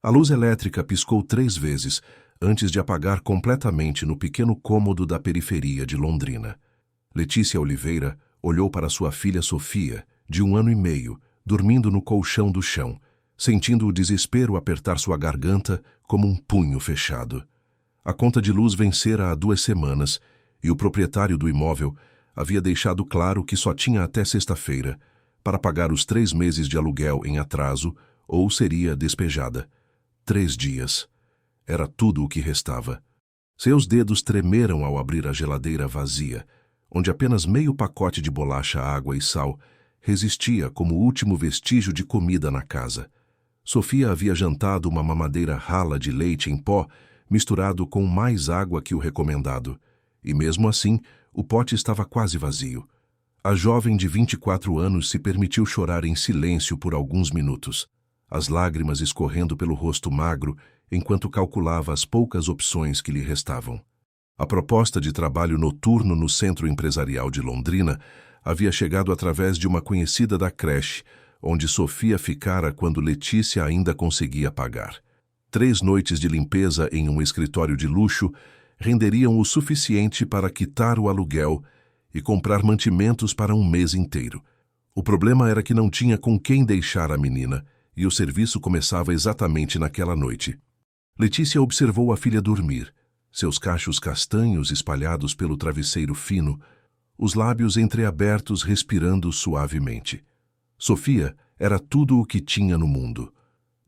A luz elétrica piscou 3 vezes antes de apagar completamente no pequeno cômodo da periferia de Londrina. Letícia Oliveira olhou para sua filha Sofia, de 1 ano e meio, dormindo no colchão do chão, sentindo o desespero apertar sua garganta como um punho fechado. A conta de luz vencera há 2 semanas e o proprietário do imóvel havia deixado claro que só tinha até sexta-feira para pagar os 3 meses de aluguel em atraso ou seria despejada. 3 dias. Era tudo o que restava. Seus dedos tremeram ao abrir a geladeira vazia, onde apenas meio pacote de bolacha, água e sal resistia como último vestígio de comida na casa. Sofia havia jantado uma mamadeira rala de leite em pó misturado com mais água que o recomendado, e mesmo assim o pote estava quase vazio. A jovem de 24 anos se permitiu chorar em silêncio por alguns minutos, as lágrimas escorrendo pelo rosto magro enquanto calculava as poucas opções que lhe restavam. A proposta de trabalho noturno no Centro Empresarial de Londrina havia chegado através de uma conhecida da creche, onde Sofia ficara quando Letícia ainda conseguia pagar. 3 noites de limpeza em um escritório de luxo renderiam o suficiente para quitar o aluguel e comprar mantimentos para 1 mês inteiro. O problema era que não tinha com quem deixar a menina, e o serviço começava exatamente naquela noite. Letícia observou a filha dormir, seus cachos castanhos espalhados pelo travesseiro fino, os lábios entreabertos respirando suavemente. Sofia era tudo o que tinha no mundo.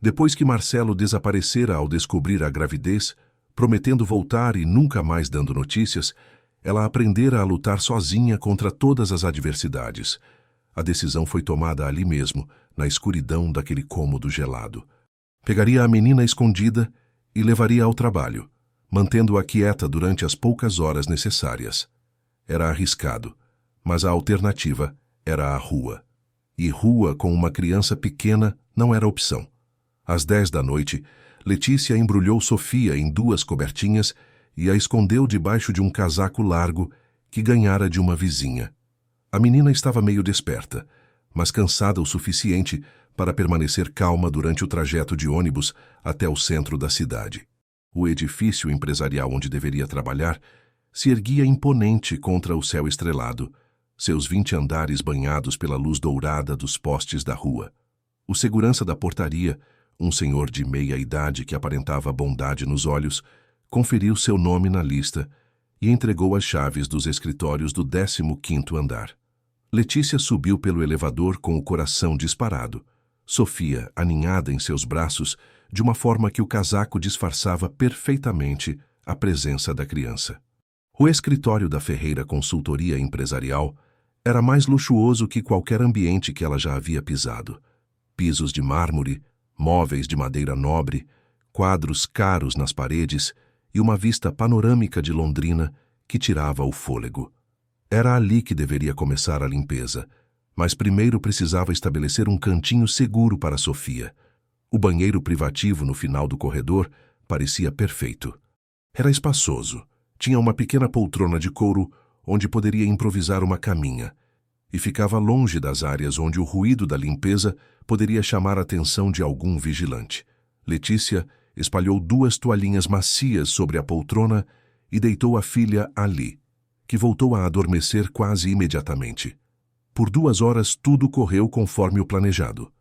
Depois que Marcelo desaparecera ao descobrir a gravidez, prometendo voltar e nunca mais dando notícias, ela aprendera a lutar sozinha contra todas as adversidades. A decisão foi tomada ali mesmo, na escuridão daquele cômodo gelado. Pegaria a menina escondida e levaria ao trabalho, mantendo-a quieta durante as poucas horas necessárias. Era arriscado, mas a alternativa era a rua. E rua com uma criança pequena não era opção. Às 10 da noite, Letícia embrulhou Sofia em 2 cobertinhas e a escondeu debaixo de um casaco largo que ganhara de uma vizinha. A menina estava meio desperta, mas cansada o suficiente para permanecer calma durante o trajeto de ônibus até o centro da cidade. O edifício empresarial onde deveria trabalhar se erguia imponente contra o céu estrelado, seus 20 andares banhados pela luz dourada dos postes da rua. O segurança da portaria, um senhor de meia-idade que aparentava bondade nos olhos, conferiu seu nome na lista e entregou as chaves dos escritórios do 15º andar. Letícia subiu pelo elevador com o coração disparado, Sofia aninhada em seus braços de uma forma que o casaco disfarçava perfeitamente a presença da criança. O escritório da Ferreira Consultoria Empresarial era mais luxuoso que qualquer ambiente que ela já havia pisado. Pisos de mármore, móveis de madeira nobre, quadros caros nas paredes e uma vista panorâmica de Londrina que tirava o fôlego. Era ali que deveria começar a limpeza, mas primeiro precisava estabelecer um cantinho seguro para Sofia. O banheiro privativo no final do corredor parecia perfeito. Era espaçoso, tinha uma pequena poltrona de couro onde poderia improvisar uma caminha, e ficava longe das áreas onde o ruído da limpeza poderia chamar a atenção de algum vigilante. Letícia espalhou 2 toalhinhas macias sobre a poltrona e deitou a filha ali, que voltou a adormecer quase imediatamente. Por 2 horas tudo correu conforme o planejado.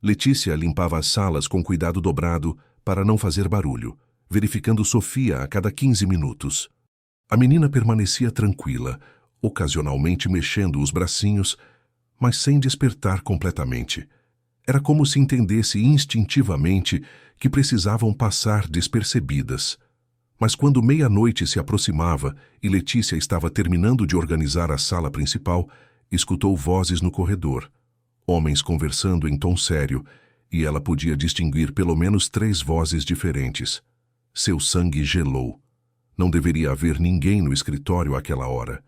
Letícia limpava as salas com cuidado dobrado para não fazer barulho, verificando Sofia a cada 15 minutos. A menina permanecia tranquila, ocasionalmente mexendo os bracinhos, mas sem despertar completamente. Era como se entendesse instintivamente que precisavam passar despercebidas. Mas quando meia-noite se aproximava e Letícia estava terminando de organizar a sala principal, escutou vozes no corredor, homens conversando em tom sério, e ela podia distinguir pelo menos 3 vozes diferentes. Seu sangue gelou. Não deveria haver ninguém no escritório àquela hora.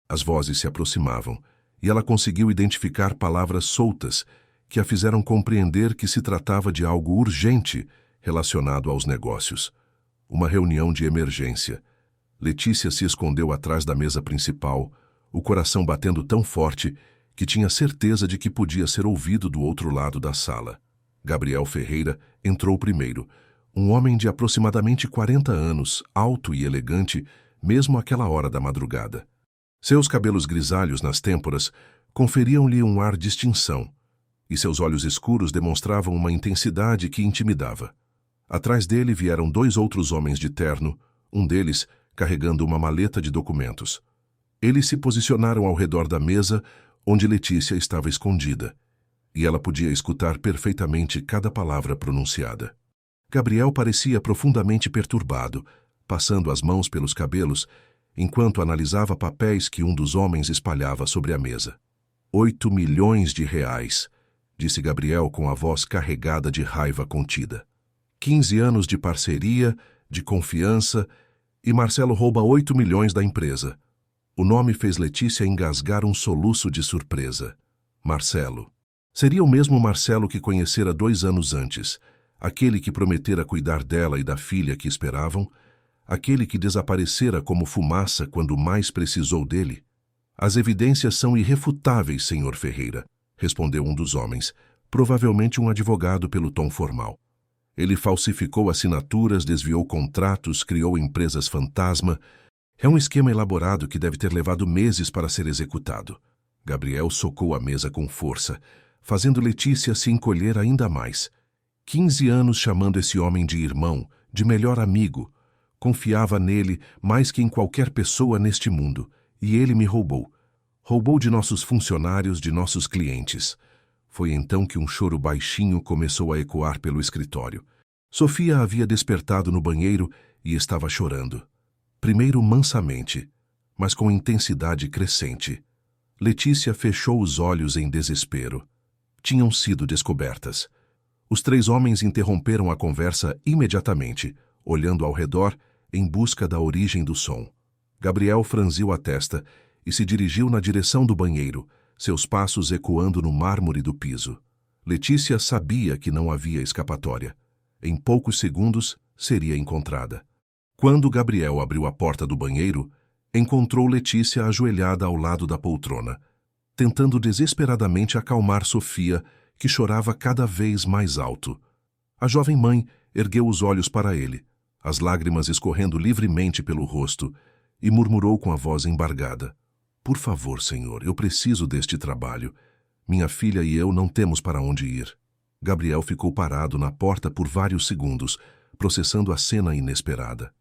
As vozes se aproximavam, e ela conseguiu identificar palavras soltas que a fizeram compreender que se tratava de algo urgente relacionado aos negócios. Uma reunião de emergência. Letícia se escondeu atrás da mesa principal, o coração batendo tão forte que tinha certeza de que podia ser ouvido do outro lado da sala. Gabriel Ferreira entrou primeiro, Um homem de aproximadamente 40 anos, alto e elegante, mesmo àquela hora da madrugada. Seus cabelos grisalhos nas têmporas conferiam-lhe um ar de distinção, e seus olhos escuros demonstravam uma intensidade que intimidava. Atrás dele vieram 2 outros homens de terno, um deles carregando uma maleta de documentos. Eles se posicionaram ao redor da mesa onde Letícia estava escondida, e ela podia escutar perfeitamente cada palavra pronunciada. Gabriel parecia profundamente perturbado, passando as mãos pelos cabelos, enquanto analisava papéis que um dos homens espalhava sobre a mesa. 8 milhões de reais, disse Gabriel com a voz carregada de raiva contida. 15 anos de parceria, de confiança, e Marcelo rouba 8 milhões da empresa. O nome fez Letícia engasgar um soluço de surpresa. Marcelo. Seria o mesmo Marcelo que conhecera 2 anos antes, aquele que prometera cuidar dela e da filha que esperavam, aquele que desaparecera como fumaça quando mais precisou dele. As evidências são irrefutáveis, senhor Ferreira, respondeu um dos homens, provavelmente um advogado pelo tom formal. Ele falsificou assinaturas, desviou contratos, criou empresas fantasma. É um esquema elaborado que deve ter levado meses para ser executado. Gabriel socou a mesa com força, fazendo Letícia se encolher ainda mais. 15 anos chamando esse homem de irmão, de melhor amigo. Confiava nele mais que em qualquer pessoa neste mundo, e ele me roubou. Roubou de nossos funcionários, de nossos clientes. Foi então que um choro baixinho começou a ecoar pelo escritório. Sofia havia despertado no banheiro e estava chorando. Primeiro mansamente, mas com intensidade crescente. Letícia fechou os olhos em desespero. Tinham sido descobertas. Os 3 homens interromperam a conversa imediatamente, olhando ao redor em busca da origem do som. Gabriel franziu a testa e se dirigiu na direção do banheiro, seus passos ecoando no mármore do piso. Letícia sabia que não havia escapatória. Em poucos segundos, seria encontrada. Quando Gabriel abriu a porta do banheiro, encontrou Letícia ajoelhada ao lado da poltrona, tentando desesperadamente acalmar Sofia, que chorava cada vez mais alto. A jovem mãe ergueu os olhos para ele, as lágrimas escorrendo livremente pelo rosto, e murmurou com a voz embargada: "Por favor, senhor, eu preciso deste trabalho. Minha filha e eu não temos para onde ir." Gabriel ficou parado na porta por vários segundos, processando a cena inesperada.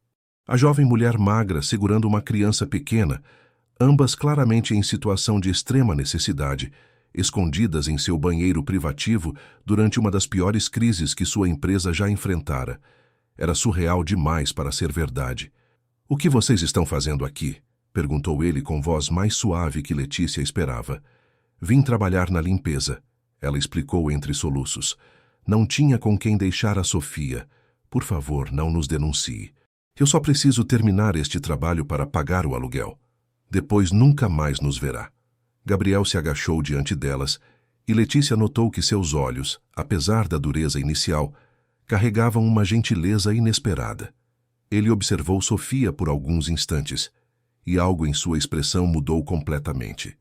A jovem mulher magra segurando uma criança pequena, ambas claramente em situação de extrema necessidade, escondidas em seu banheiro privativo durante uma das piores crises que sua empresa já enfrentara. Era surreal demais para ser verdade. "O que vocês estão fazendo aqui?" perguntou ele com voz mais suave que Letícia esperava. "Vim trabalhar na limpeza", ela explicou entre soluços. "Não tinha com quem deixar a Sofia. Por favor, não nos denuncie. Eu só preciso terminar este trabalho para pagar o aluguel. Depois nunca mais nos verá." Gabriel se agachou diante delas e Letícia notou que seus olhos, apesar da dureza inicial, carregavam uma gentileza inesperada. Ele observou Sofia por alguns instantes e algo em sua expressão mudou completamente.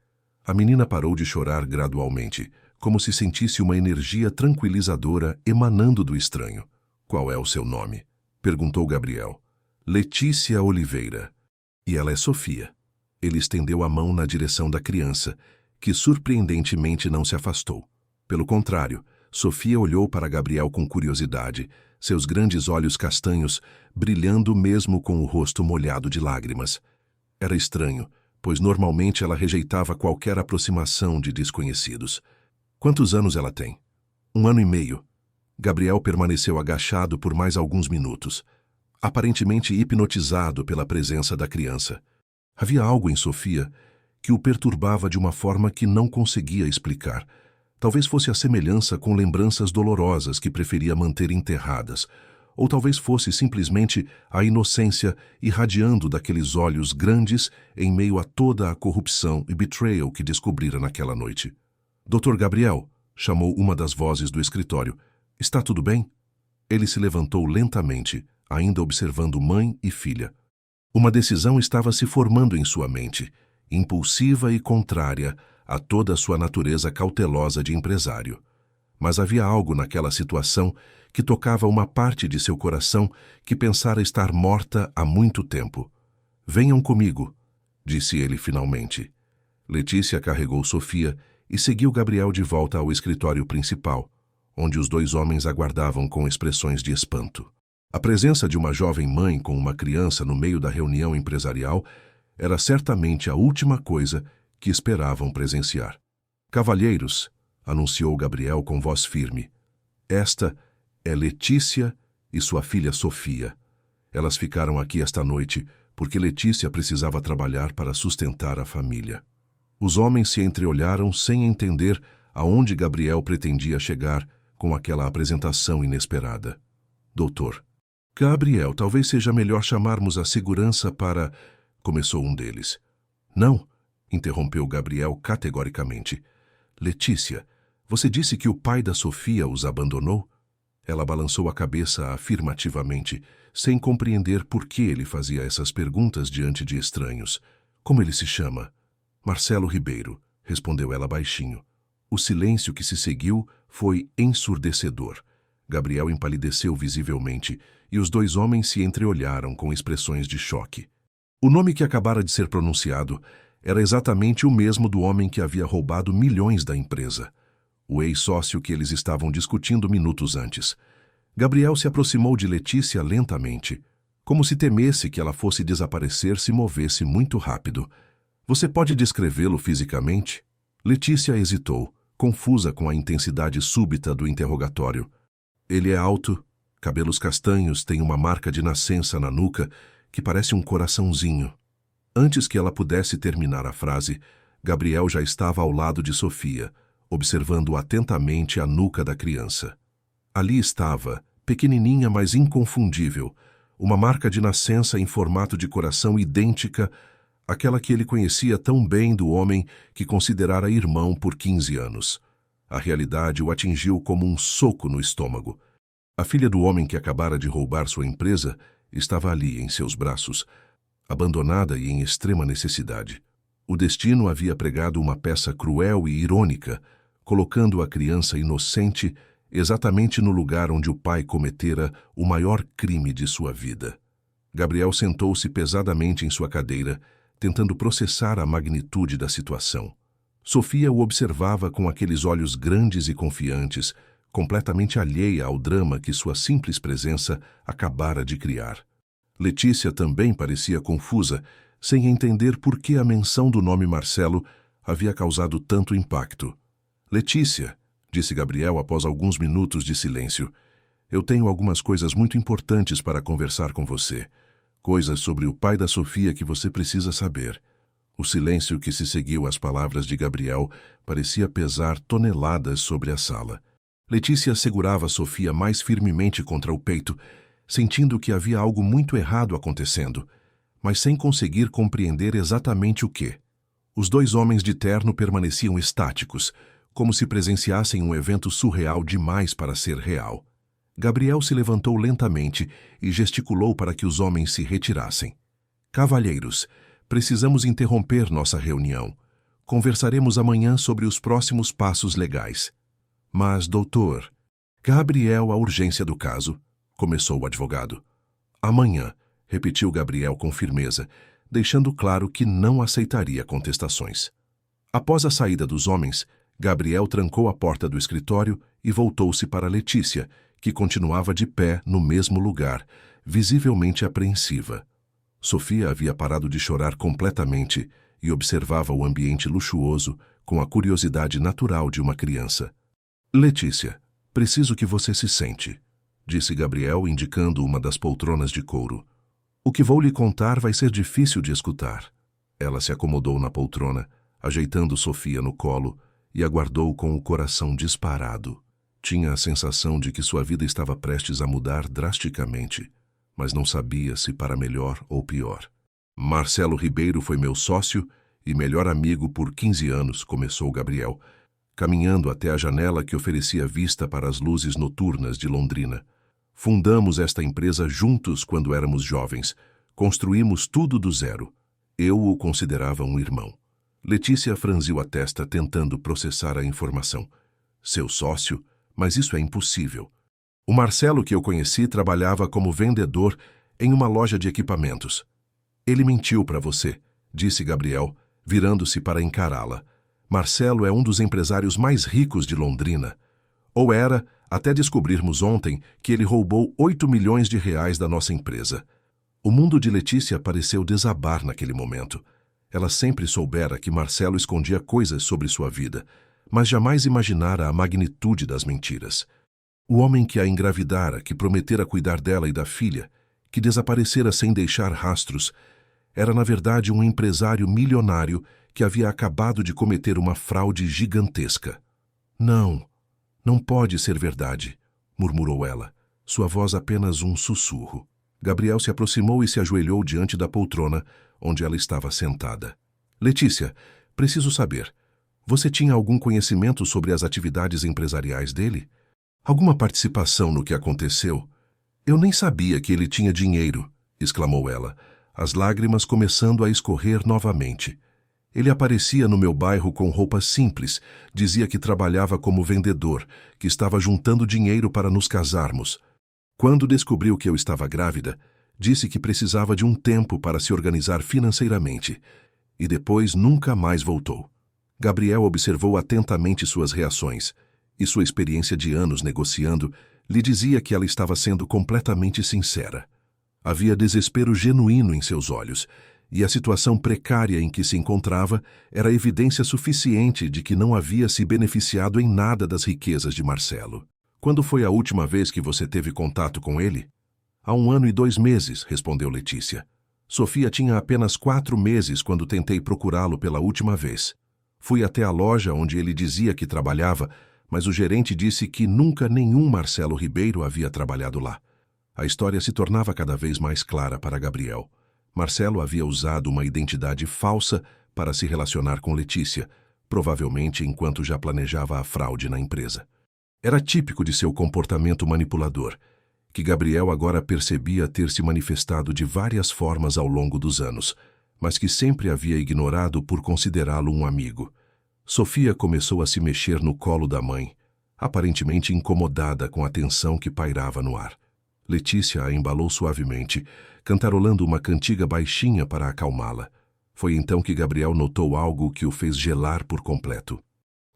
A menina parou de chorar gradualmente, como se sentisse uma energia tranquilizadora emanando do estranho. "Qual é o seu nome?" perguntou Gabriel. "Letícia Oliveira." "E ela é Sofia." Ele estendeu a mão na direção da criança, que surpreendentemente não se afastou. Pelo contrário, Sofia olhou para Gabriel com curiosidade, seus grandes olhos castanhos brilhando mesmo com o rosto molhado de lágrimas. Era estranho, pois normalmente ela rejeitava qualquer aproximação de desconhecidos. "Quantos anos ela tem?" 1 ano e meio. Gabriel permaneceu agachado por mais alguns minutos, aparentemente hipnotizado pela presença da criança. Havia algo em Sofia que o perturbava de uma forma que não conseguia explicar. Talvez fosse a semelhança com lembranças dolorosas que preferia manter enterradas, ou talvez fosse simplesmente a inocência irradiando daqueles olhos grandes em meio a toda a corrupção e betrayal que descobrira naquela noite. "Dr. Gabriel", chamou uma das vozes do escritório, "está tudo bem?" Ele se levantou lentamente, ainda observando mãe e filha. Uma decisão estava se formando em sua mente, impulsiva e contrária a toda a sua natureza cautelosa de empresário. Mas havia algo naquela situação que tocava uma parte de seu coração que pensara estar morta há muito tempo. "Venham comigo", disse ele finalmente. Letícia carregou Sofia e seguiu Gabriel de volta ao escritório principal, onde os dois homens aguardavam com expressões de espanto. A presença de uma jovem mãe com uma criança no meio da reunião empresarial era certamente a última coisa que esperavam presenciar. "Cavalheiros", anunciou Gabriel com voz firme, "esta é Letícia e sua filha Sofia. Elas ficaram aqui esta noite porque Letícia precisava trabalhar para sustentar a família." Os homens se entreolharam sem entender aonde Gabriel pretendia chegar com aquela apresentação inesperada. "Doutor." "Gabriel, talvez seja melhor chamarmos a segurança para..." começou um deles. "Não", interrompeu Gabriel categoricamente. "Letícia, você disse que o pai da Sofia os abandonou?" Ela balançou a cabeça afirmativamente, sem compreender por que ele fazia essas perguntas diante de estranhos. "Como ele se chama?" "Marcelo Ribeiro", respondeu ela baixinho. O silêncio que se seguiu foi ensurdecedor. Gabriel empalideceu visivelmente e os dois homens se entreolharam com expressões de choque. O nome que acabara de ser pronunciado era exatamente o mesmo do homem que havia roubado milhões da empresa, o ex-sócio que eles estavam discutindo minutos antes. Gabriel se aproximou de Letícia lentamente, como se temesse que ela fosse desaparecer se movesse muito rápido. "Você pode descrevê-lo fisicamente?" Letícia hesitou, confusa com a intensidade súbita do interrogatório. "Ele é alto, cabelos castanhos, tem uma marca de nascença na nuca que parece um coraçãozinho." Antes que ela pudesse terminar a frase, Gabriel já estava ao lado de Sofia, observando atentamente a nuca da criança. Ali estava, pequenininha mas inconfundível, uma marca de nascença em formato de coração idêntica àquela que ele conhecia tão bem do homem que considerara irmão por 15 anos. A realidade o atingiu como um soco no estômago. A filha do homem que acabara de roubar sua empresa estava ali em seus braços, abandonada e em extrema necessidade. O destino havia pregado uma peça cruel e irônica, colocando a criança inocente exatamente no lugar onde o pai cometera o maior crime de sua vida. Gabriel sentou-se pesadamente em sua cadeira, tentando processar a magnitude da situação. Sofia o observava com aqueles olhos grandes e confiantes, completamente alheia ao drama que sua simples presença acabara de criar. Letícia também parecia confusa, sem entender por que a menção do nome Marcelo havia causado tanto impacto. "Letícia", disse Gabriel após alguns minutos de silêncio, "eu tenho algumas coisas muito importantes para conversar com você. Coisas sobre o pai da Sofia que você precisa saber." O silêncio que se seguiu às palavras de Gabriel parecia pesar toneladas sobre a sala. Letícia segurava Sofia mais firmemente contra o peito, sentindo que havia algo muito errado acontecendo, mas sem conseguir compreender exatamente o que. Os dois homens de terno permaneciam estáticos, como se presenciassem um evento surreal demais para ser real. Gabriel se levantou lentamente e gesticulou para que os homens se retirassem. "Cavalheiros, precisamos interromper nossa reunião. Conversaremos amanhã sobre os próximos passos legais." "Mas, doutor..." "Gabriel, a urgência do caso", começou o advogado. "Amanhã", repetiu Gabriel com firmeza, deixando claro que não aceitaria contestações. Após a saída dos homens, Gabriel trancou a porta do escritório e voltou-se para Letícia, que continuava de pé no mesmo lugar, visivelmente apreensiva. Sofia havia parado de chorar completamente e observava o ambiente luxuoso com a curiosidade natural de uma criança. "Letícia, preciso que você se sente", disse Gabriel, indicando uma das poltronas de couro. "O que vou lhe contar vai ser difícil de escutar." Ela se acomodou na poltrona, ajeitando Sofia no colo, e aguardou com o coração disparado. Tinha a sensação de que sua vida estava prestes a mudar drasticamente, mas não sabia se para melhor ou pior. "Marcelo Ribeiro foi meu sócio e melhor amigo por 15 anos", começou Gabriel, caminhando até a janela que oferecia vista para as luzes noturnas de Londrina. "Fundamos esta empresa juntos quando éramos jovens. Construímos tudo do zero. Eu o considerava um irmão." Letícia franziu a testa tentando processar a informação. "Seu sócio? mas isso é impossível. O Marcelo que eu conheci trabalhava como vendedor em uma loja de equipamentos. Ele mentiu para você, disse Gabriel, virando-se para encará-la. Marcelo é um dos empresários mais ricos de Londrina. Ou era, até descobrirmos ontem que ele roubou 8 milhões de reais da nossa empresa. O mundo de Letícia pareceu desabar naquele momento. Ela sempre soubera que Marcelo escondia coisas sobre sua vida, mas jamais imaginara a magnitude das mentiras. O homem que a engravidara, que prometera cuidar dela e da filha, que desaparecera sem deixar rastros, era na verdade um empresário milionário que havia acabado de cometer uma fraude gigantesca. Não, não pode ser verdade, murmurou ela, sua voz apenas um sussurro. Gabriel se aproximou e se ajoelhou diante da poltrona, onde ela estava sentada. Letícia, preciso saber, você tinha algum conhecimento sobre as atividades empresariais dele? Alguma participação no que aconteceu? Eu nem sabia que ele tinha dinheiro, exclamou ela, as lágrimas começando a escorrer novamente. Ele aparecia no meu bairro com roupas simples, dizia que trabalhava como vendedor, que estava juntando dinheiro para nos casarmos. Quando descobriu que eu estava grávida, disse que precisava de um tempo para se organizar financeiramente, e depois nunca mais voltou. Gabriel observou atentamente suas reações, e sua experiência de anos negociando lhe dizia que ela estava sendo completamente sincera. Havia desespero genuíno em seus olhos, e a situação precária em que se encontrava era evidência suficiente de que não havia se beneficiado em nada das riquezas de Marcelo. Quando foi a última vez que você teve contato com ele? Há 1 ano e 2 meses, respondeu Letícia. Sofia tinha apenas 4 meses quando tentei procurá-lo pela última vez. Fui até a loja onde ele dizia que trabalhava, mas o gerente disse que nunca nenhum Marcelo Ribeiro havia trabalhado lá. A história se tornava cada vez mais clara para Gabriel. Marcelo havia usado uma identidade falsa para se relacionar com Letícia, provavelmente enquanto já planejava a fraude na empresa. Era típico de seu comportamento manipulador, que Gabriel agora percebia ter se manifestado de várias formas ao longo dos anos, mas que sempre havia ignorado por considerá-lo um amigo. Sofia começou a se mexer no colo da mãe, aparentemente incomodada com a tensão que pairava no ar. Letícia a embalou suavemente, cantarolando uma cantiga baixinha para acalmá-la. Foi então que Gabriel notou algo que o fez gelar por completo.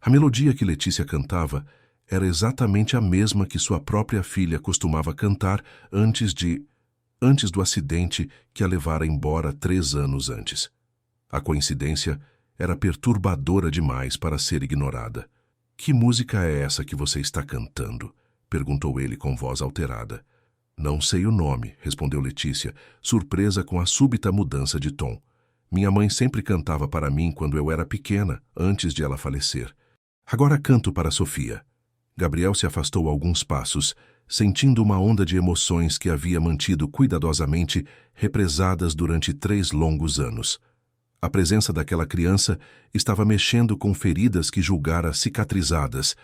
A melodia que Letícia cantava era exatamente a mesma que sua própria filha costumava cantar antes do acidente que a levara embora 3 anos antes. A coincidência era perturbadora demais para ser ignorada. "Que música é essa que você está cantando?" perguntou ele com voz alterada. "Não sei o nome", respondeu Letícia, surpresa com a súbita mudança de tom. "Minha mãe sempre cantava para mim quando eu era pequena, antes de ela falecer. Agora canto para Sofia." Gabriel se afastou alguns passos, sentindo uma onda de emoções que havia mantido cuidadosamente represadas durante 3 longos anos. A presença daquela criança estava mexendo com feridas que julgara cicatrizadas,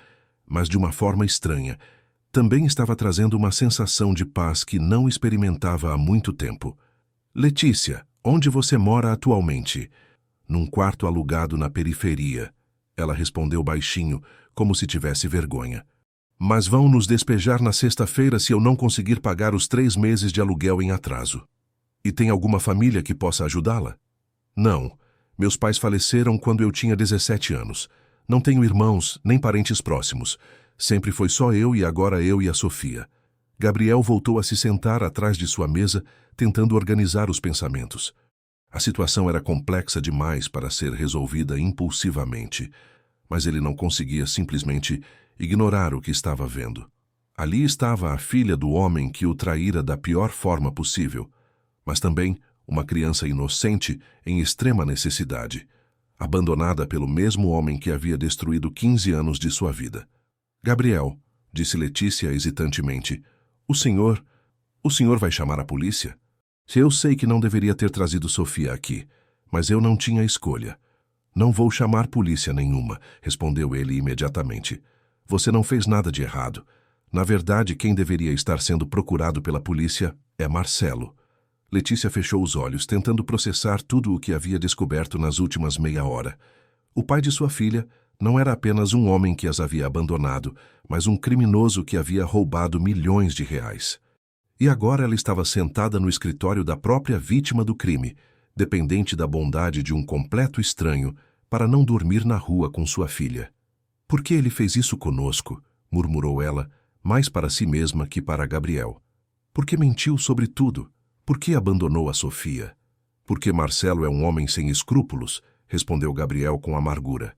mas de uma forma estranha. Também estava trazendo uma sensação de paz que não experimentava há muito tempo. "Letícia, onde você mora atualmente?" "Num quarto alugado na periferia." Ela respondeu baixinho, como se tivesse vergonha. "Mas vão nos despejar na sexta-feira se eu não conseguir pagar os 3 meses de aluguel em atraso." "E tem alguma família que possa ajudá-la?" "Não. Meus pais faleceram quando eu tinha 17 anos. Não tenho irmãos, nem parentes próximos. Sempre foi só eu e agora eu e a Sofia." Gabriel voltou a se sentar atrás de sua mesa, tentando organizar os pensamentos. A situação era complexa demais para ser resolvida impulsivamente, mas ele não conseguia simplesmente ignorar o que estava vendo. Ali estava a filha do homem que o traíra da pior forma possível, mas também uma criança inocente em extrema necessidade, abandonada pelo mesmo homem que havia destruído 15 anos de sua vida. "Gabriel", disse Letícia hesitantemente, o senhor vai chamar a polícia?" "Eu sei que não deveria ter trazido Sofia aqui, mas eu não tinha escolha." "Não vou chamar polícia nenhuma", respondeu ele imediatamente. "Você não fez nada de errado. Na verdade, quem deveria estar sendo procurado pela polícia é Marcelo." Letícia fechou os olhos, tentando processar tudo o que havia descoberto nas últimas meia hora. O pai de sua filha Não era apenas um homem que as havia abandonado, mas um criminoso que havia roubado milhões de reais. E agora ela estava sentada no escritório da própria vítima do crime, dependente da bondade de um completo estranho, para não dormir na rua com sua filha. Por que ele fez isso conosco? Murmurou ela, mais para si mesma que para Gabriel. Por que mentiu sobre tudo? Por que abandonou a Sofia? Porque Marcelo é um homem sem escrúpulos, respondeu Gabriel com amargura.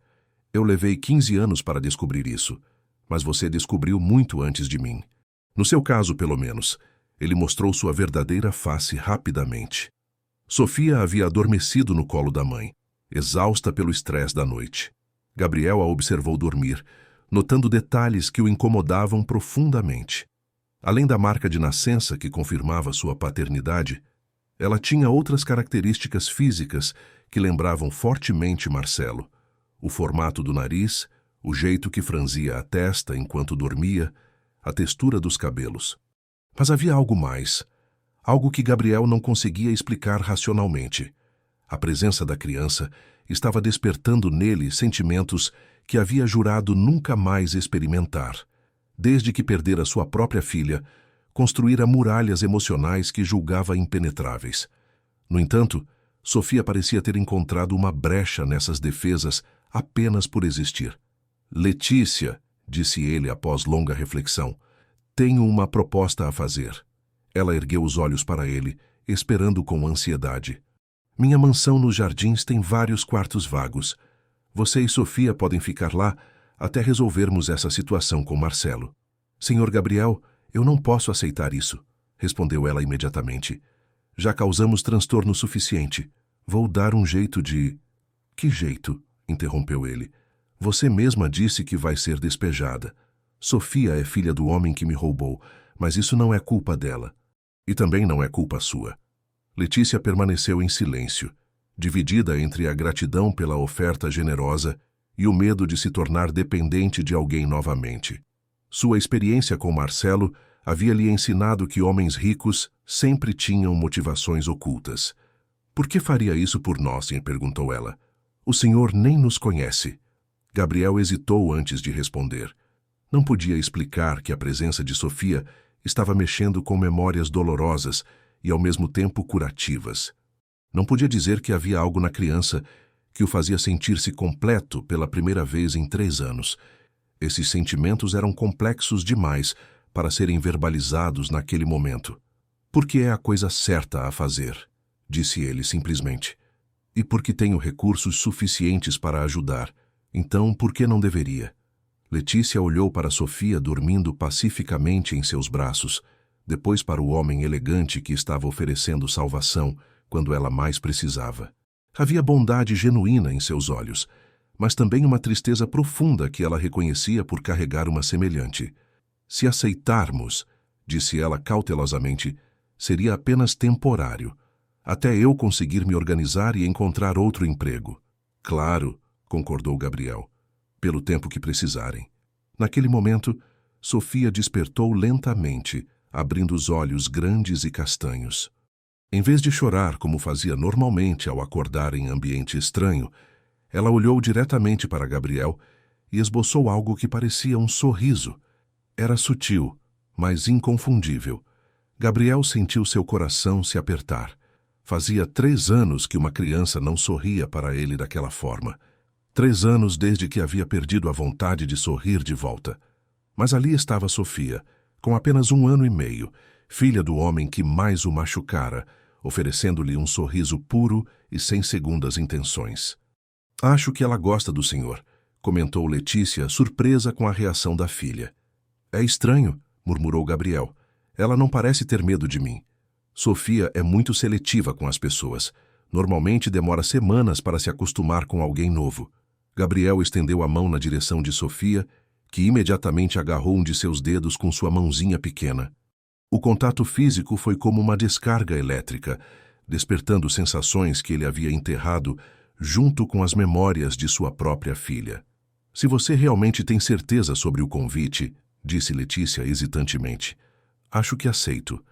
Eu levei 15 anos para descobrir isso, mas você descobriu muito antes de mim. No seu caso, pelo menos, ele mostrou sua verdadeira face rapidamente. Sofia havia adormecido no colo da mãe, exausta pelo estresse da noite. Gabriel a observou dormir, notando detalhes que o incomodavam profundamente. Além da marca de nascença que confirmava sua paternidade, ela tinha outras características físicas que lembravam fortemente Marcelo. O formato do nariz, o jeito que franzia a testa enquanto dormia, a textura dos cabelos. Mas havia algo mais, algo que Gabriel não conseguia explicar racionalmente. A presença da criança estava despertando nele sentimentos que havia jurado nunca mais experimentar. Desde que perdera sua própria filha, construíra muralhas emocionais que julgava impenetráveis. No entanto, Sofia parecia ter encontrado uma brecha nessas defesas apenas por existir. Letícia, disse ele após longa reflexão, tenho uma proposta a fazer. Ela ergueu os olhos para ele, esperando com ansiedade. Minha mansão nos jardins tem vários quartos vagos. Você e Sofia podem ficar lá até resolvermos essa situação com Marcelo. Senhor Gabriel, eu não posso aceitar isso, respondeu ela imediatamente. Já causamos transtorno suficiente. Vou dar um jeito de... Que jeito? Interrompeu ele. Você mesma disse que vai ser despejada. Sofia é filha do homem que me roubou, mas isso não é culpa dela. E também não é culpa sua. Letícia permaneceu em silêncio, dividida entre a gratidão pela oferta generosa e o medo de se tornar dependente de alguém novamente. Sua experiência com Marcelo havia lhe ensinado que homens ricos sempre tinham motivações ocultas. Por que faria isso por nós? Perguntou ela. O senhor nem nos conhece. Gabriel hesitou antes de responder. Não podia explicar que a presença de Sofia estava mexendo com memórias dolorosas e ao mesmo tempo curativas. Não podia dizer que havia algo na criança que o fazia sentir-se completo pela primeira vez em 3 anos. Esses sentimentos eram complexos demais para serem verbalizados naquele momento. Porque é a coisa certa a fazer, disse ele simplesmente. E porque tenho recursos suficientes para ajudar. Então, por que não deveria? Letícia olhou para Sofia dormindo pacificamente em seus braços, depois para o homem elegante que estava oferecendo salvação quando ela mais precisava. Havia bondade genuína em seus olhos, mas também uma tristeza profunda que ela reconhecia por carregar uma semelhante. Se aceitarmos, disse ela cautelosamente, seria apenas temporário, até eu conseguir me organizar e encontrar outro emprego. Claro, concordou Gabriel, pelo tempo que precisarem. Naquele momento, Sofia despertou lentamente, abrindo os olhos grandes e castanhos. Em vez de chorar como fazia normalmente ao acordar em ambiente estranho, ela olhou diretamente para Gabriel e esboçou algo que parecia um sorriso. Era sutil, mas inconfundível. Gabriel sentiu seu coração se apertar. Fazia 3 anos que uma criança não sorria para ele daquela forma. 3 anos desde que havia perdido a vontade de sorrir de volta. Mas ali estava Sofia, com apenas 1 ano e meio, filha do homem que mais o machucara, oferecendo-lhe um sorriso puro e sem segundas intenções. Acho que ela gosta do senhor, comentou Letícia, surpresa com a reação da filha. É estranho, murmurou Gabriel. Ela não parece ter medo de mim. Sofia é muito seletiva com as pessoas. Normalmente demora semanas para se acostumar com alguém novo. Gabriel estendeu a mão na direção de Sofia, que imediatamente agarrou um de seus dedos com sua mãozinha pequena. O contato físico foi como uma descarga elétrica, despertando sensações que ele havia enterrado junto com as memórias de sua própria filha. Se você realmente tem certeza sobre o convite, disse Letícia hesitantemente, acho que aceito,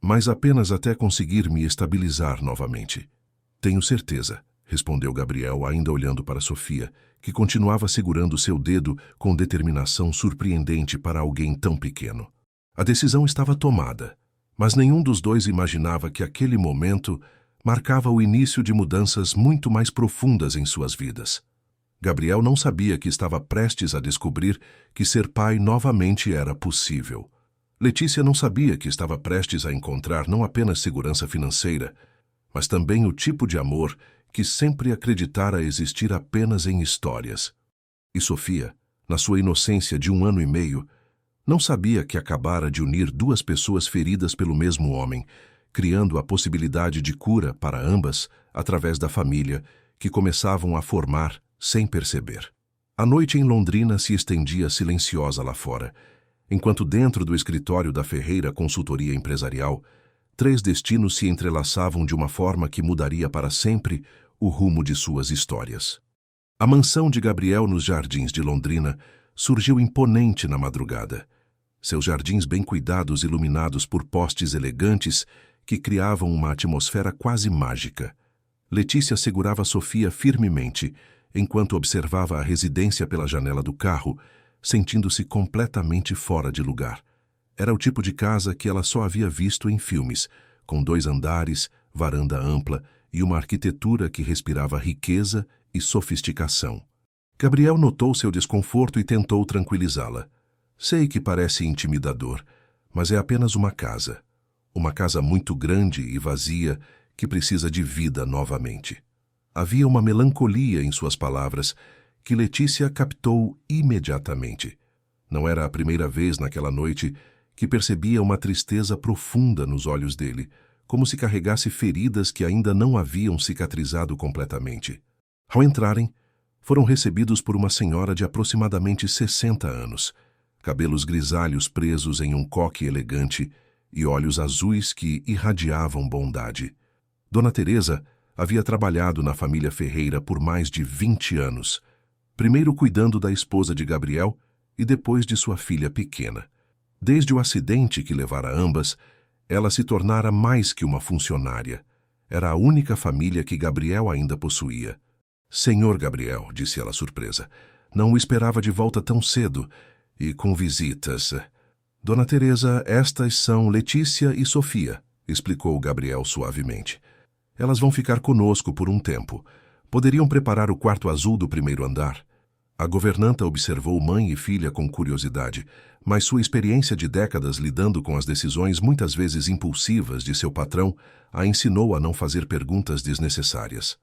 mas apenas até conseguir me estabilizar novamente. Tenho certeza, respondeu Gabriel, ainda olhando para Sofia, que continuava segurando seu dedo com determinação surpreendente para alguém tão pequeno. A decisão estava tomada, mas nenhum dos dois imaginava que aquele momento marcava o início de mudanças muito mais profundas em suas vidas. Gabriel não sabia que estava prestes a descobrir que ser pai novamente era possível. Letícia não sabia que estava prestes a encontrar não apenas segurança financeira, mas também o tipo de amor que sempre acreditara existir apenas em histórias. E Sofia, na sua inocência de 1 ano e meio, não sabia que acabara de unir duas pessoas feridas pelo mesmo homem, criando a possibilidade de cura para ambas através da família que começavam a formar sem perceber. A noite em Londrina se estendia silenciosa lá fora, enquanto dentro do escritório da Ferreira Consultoria Empresarial, 3 destinos se entrelaçavam de uma forma que mudaria para sempre o rumo de suas histórias. A mansão de Gabriel nos jardins de Londrina surgiu imponente na madrugada. Seus jardins bem cuidados, iluminados por postes elegantes que criavam uma atmosfera quase mágica. Letícia segurava Sofia firmemente, enquanto observava a residência pela janela do carro, sentindo-se completamente fora de lugar. Era o tipo de casa que ela só havia visto em filmes, com 2 andares, varanda ampla e uma arquitetura que respirava riqueza e sofisticação. Gabriel notou seu desconforto e tentou tranquilizá-la. Sei que parece intimidador, mas é apenas uma casa. Uma casa muito grande e vazia que precisa de vida novamente. Havia uma melancolia em suas palavras que Letícia captou imediatamente. Não era a primeira vez naquela noite que percebia uma tristeza profunda nos olhos dele, como se carregasse feridas que ainda não haviam cicatrizado completamente. Ao entrarem, foram recebidos por uma senhora de aproximadamente 60 anos, cabelos grisalhos presos em um coque elegante e olhos azuis que irradiavam bondade. Dona Teresa havia trabalhado na família Ferreira por mais de 20 anos, primeiro cuidando da esposa de Gabriel e depois de sua filha pequena. Desde o acidente que levara ambas, ela se tornara mais que uma funcionária. Era a única família que Gabriel ainda possuía. Senhor Gabriel, disse ela surpresa, não o esperava de volta tão cedo e com visitas. Dona Teresa, estas são Letícia e Sofia, explicou Gabriel suavemente. Elas vão ficar conosco por um tempo. Poderiam preparar o quarto azul do primeiro andar? A governanta observou mãe e filha com curiosidade, mas sua experiência de décadas lidando com as decisões muitas vezes impulsivas de seu patrão a ensinou a não fazer perguntas desnecessárias.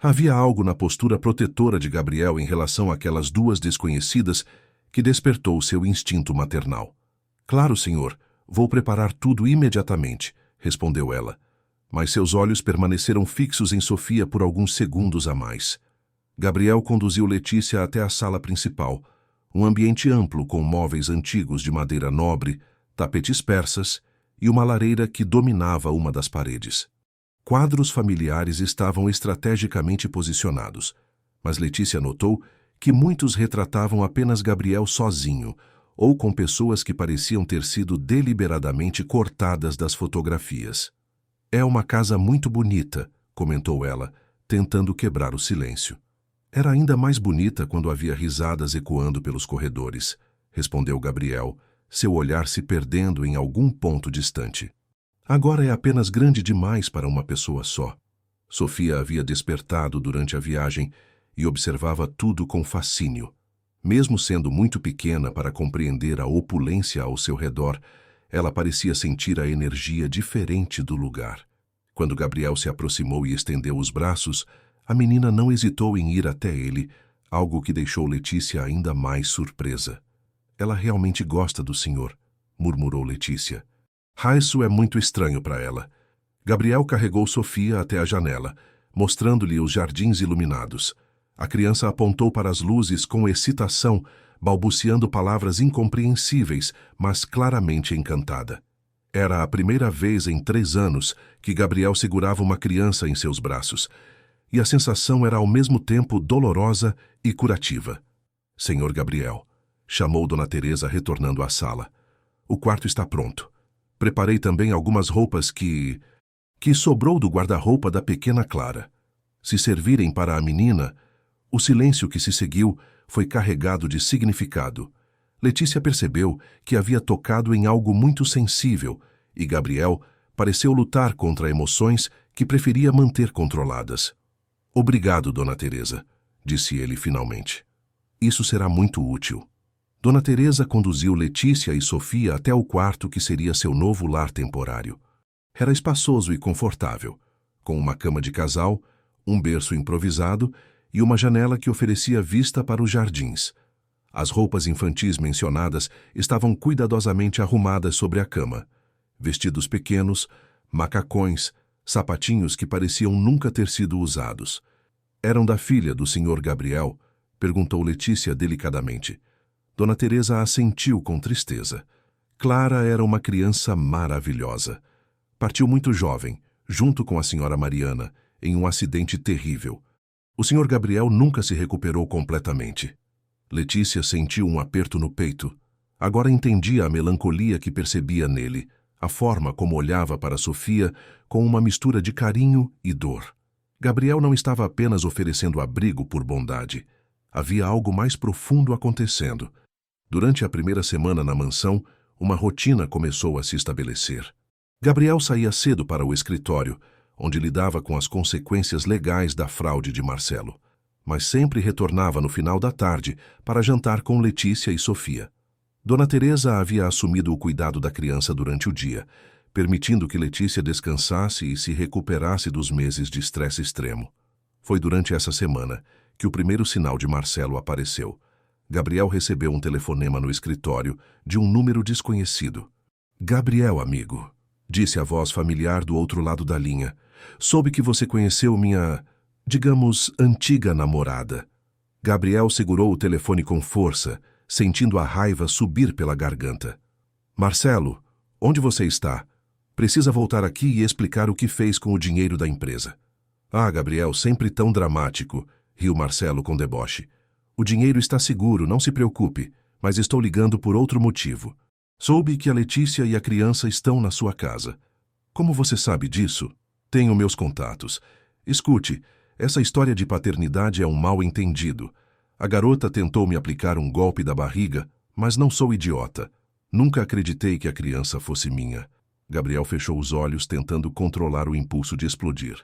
Havia algo na postura protetora de Gabriel em relação àquelas 2 desconhecidas que despertou seu instinto maternal. Claro, senhor, vou preparar tudo imediatamente, respondeu ela, mas seus olhos permaneceram fixos em Sofia por alguns segundos a mais. Gabriel conduziu Letícia até a sala principal, um ambiente amplo com móveis antigos de madeira nobre, tapetes persas e uma lareira que dominava uma das paredes. Quadros familiares estavam estrategicamente posicionados, mas Letícia notou que muitos retratavam apenas Gabriel sozinho, ou com pessoas que pareciam ter sido deliberadamente cortadas das fotografias. É uma casa muito bonita, comentou ela, tentando quebrar o silêncio. Era ainda mais bonita quando havia risadas ecoando pelos corredores, respondeu Gabriel, seu olhar se perdendo em algum ponto distante. Agora é apenas grande demais para uma pessoa só. Sofia havia despertado durante a viagem e observava tudo com fascínio. Mesmo sendo muito pequena para compreender a opulência ao seu redor, ela parecia sentir a energia diferente do lugar. Quando Gabriel se aproximou e estendeu os braços, a menina não hesitou em ir até ele, algo que deixou Letícia ainda mais surpresa. Ela realmente gosta do senhor, murmurou Letícia. Isso é muito estranho para ela. Gabriel carregou Sofia até a janela, mostrando-lhe os jardins iluminados. A criança apontou para as luzes com excitação, balbuciando palavras incompreensíveis, mas claramente encantada. Era a primeira vez em 3 anos que Gabriel segurava uma criança em seus braços, e a sensação era ao mesmo tempo dolorosa e curativa. Senhor Gabriel, chamou Dona Teresa retornando à sala. O quarto está pronto. Preparei também algumas roupas que sobrou do guarda-roupa da pequena Clara. se servirem para a menina, o silêncio que se seguiu foi carregado de significado. Letícia percebeu que havia tocado em algo muito sensível e Gabriel pareceu lutar contra emoções que preferia manter controladas. Obrigado, Dona Teresa, disse ele finalmente. Isso será muito útil. Dona Teresa conduziu Letícia e Sofia até o quarto que seria seu novo lar temporário. Era espaçoso e confortável, com uma cama de casal, um berço improvisado e uma janela que oferecia vista para os jardins. As roupas infantis mencionadas estavam cuidadosamente arrumadas sobre a cama. Vestidos pequenos, macacões, sapatinhos que pareciam nunca ter sido usados. Eram da filha do Sr. Gabriel? Perguntou Letícia delicadamente. Dona Teresa assentiu com tristeza. Clara era uma criança maravilhosa. Partiu muito jovem, junto com a Sra. Mariana, em um acidente terrível. O Sr. Gabriel nunca se recuperou completamente. Letícia sentiu um aperto no peito. Agora entendia a melancolia que percebia nele, a forma como olhava para Sofia com uma mistura de carinho e dor. Gabriel não estava apenas oferecendo abrigo por bondade. Havia algo mais profundo acontecendo. Durante a primeira semana na mansão, uma rotina começou a se estabelecer. Gabriel saía cedo para o escritório, onde lidava com as consequências legais da fraude de Marcelo, mas sempre retornava no final da tarde para jantar com Letícia e Sofia. Dona Teresa havia assumido o cuidado da criança durante o dia, permitindo que Letícia descansasse e se recuperasse dos meses de estresse extremo. Foi durante essa semana que o primeiro sinal de Marcelo apareceu. Gabriel recebeu um telefonema no escritório de um número desconhecido. Gabriel, amigo, disse a voz familiar do outro lado da linha. Soube que você conheceu minha, digamos, antiga namorada. Gabriel segurou o telefone com força, sentindo a raiva subir pela garganta. Marcelo, onde você está? Precisa voltar aqui e explicar o que fez com o dinheiro da empresa. Ah, Gabriel, sempre tão dramático, riu Marcelo com deboche. O dinheiro está seguro, não se preocupe, mas estou ligando por outro motivo. Soube que a Letícia e a criança estão na sua casa. Como você sabe disso? Tenho meus contatos. Escute, essa história de paternidade é um mal-entendido. A garota tentou me aplicar um golpe da barriga, mas não sou idiota. Nunca acreditei que a criança fosse minha. Gabriel fechou os olhos, tentando controlar o impulso de explodir.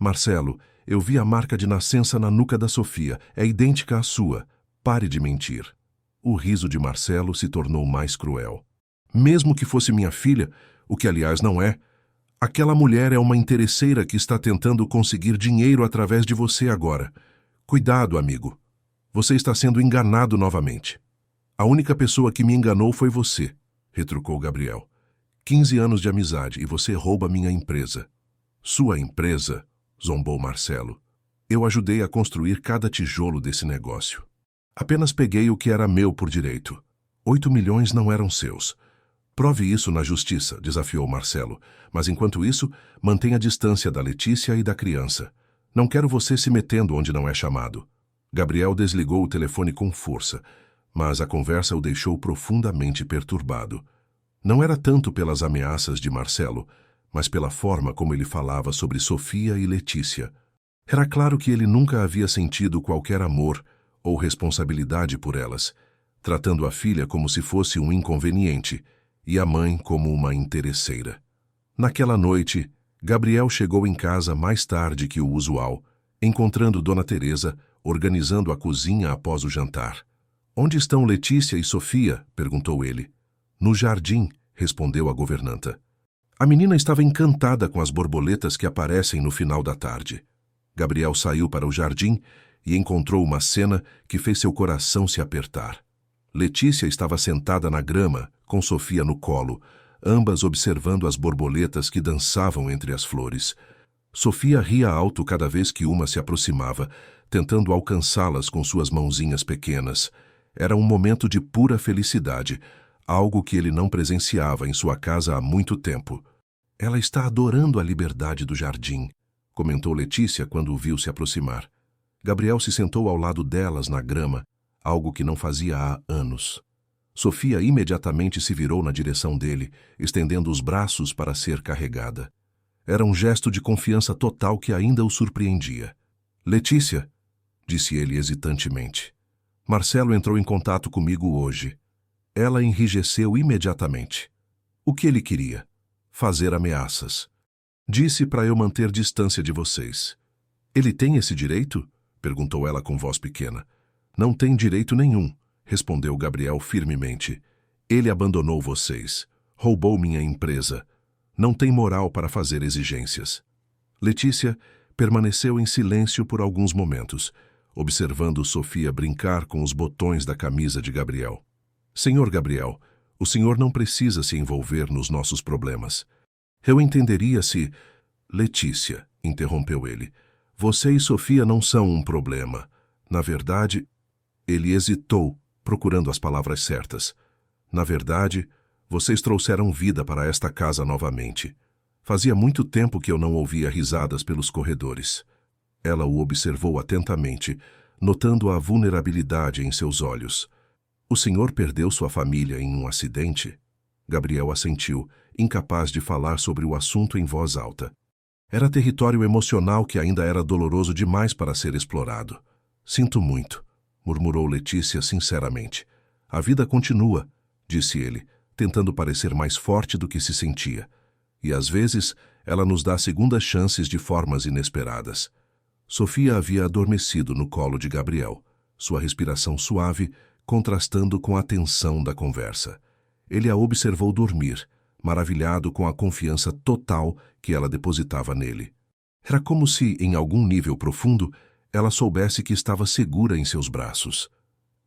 Marcelo, eu vi a marca de nascença na nuca da Sofia. É idêntica à sua. Pare de mentir. O riso de Marcelo se tornou mais cruel. Mesmo que fosse minha filha, o que aliás não é, aquela mulher é uma interesseira que está tentando conseguir dinheiro através de você agora. Cuidado, amigo. Você está sendo enganado novamente. A única pessoa que me enganou foi você, retrucou Gabriel. 15 anos de amizade e você rouba minha empresa. Sua empresa? Zombou Marcelo. Eu ajudei a construir cada tijolo desse negócio. Apenas peguei o que era meu por direito. 8 milhões não eram seus. Prove isso na justiça, desafiou Marcelo. Mas enquanto isso, mantenha a distância da Letícia e da criança. Não quero você se metendo onde não é chamado. Gabriel desligou o telefone com força, mas a conversa o deixou profundamente perturbado. Não era tanto pelas ameaças de Marcelo, mas pela forma como ele falava sobre Sofia e Letícia. Era claro que ele nunca havia sentido qualquer amor ou responsabilidade por elas, tratando a filha como se fosse um inconveniente e a mãe como uma interesseira. Naquela noite, Gabriel chegou em casa mais tarde que o usual, encontrando Dona Teresa organizando a cozinha após o jantar. Onde estão Letícia e Sofia? Perguntou ele. No jardim, respondeu a governanta. A menina estava encantada com as borboletas que aparecem no final da tarde. Gabriel saiu para o jardim e encontrou uma cena que fez seu coração se apertar. Letícia estava sentada na grama, com Sofia no colo, ambas observando as borboletas que dançavam entre as flores. Sofia ria alto cada vez que uma se aproximava, tentando alcançá-las com suas mãozinhas pequenas. Era um momento de pura felicidade, algo que ele não presenciava em sua casa há muito tempo. Ela está adorando a liberdade do jardim, comentou Letícia quando o viu se aproximar. Gabriel se sentou ao lado delas na grama, algo que não fazia há anos. Sofia imediatamente se virou na direção dele, estendendo os braços para ser carregada. Era um gesto de confiança total que ainda o surpreendia. Letícia, disse ele hesitantemente. Marcelo entrou em contato comigo hoje. Ela enrijeceu imediatamente. O que ele queria? Fazer ameaças. Disse para eu manter distância de vocês. Ele tem esse direito? Perguntou ela com voz pequena. Não tem direito nenhum, respondeu Gabriel firmemente. Ele abandonou vocês. Roubou minha empresa. Não tem moral para fazer exigências. Letícia permaneceu em silêncio por alguns momentos, observando Sofia brincar com os botões da camisa de Gabriel. Senhor Gabriel, o senhor não precisa se envolver nos nossos problemas. Eu entenderia se... Letícia, interrompeu ele. Você e Sofia não são um problema. Na verdade... Ele hesitou, procurando as palavras certas. Na verdade, vocês trouxeram vida para esta casa novamente. Fazia muito tempo que eu não ouvia risadas pelos corredores. Ela o observou atentamente, notando a vulnerabilidade em seus olhos. O senhor perdeu sua família em um acidente? Gabriel assentiu, incapaz de falar sobre o assunto em voz alta. Era território emocional que ainda era doloroso demais para ser explorado. Sinto muito, murmurou Letícia sinceramente. A vida continua, disse ele, tentando parecer mais forte do que se sentia. E às vezes ela nos dá segundas chances de formas inesperadas. Sofia havia adormecido no colo de Gabriel, sua respiração suave, contrastando com a tensão da conversa. Ele a observou dormir, maravilhado com a confiança total que ela depositava nele. Era como se, em algum nível profundo, ela soubesse que estava segura em seus braços.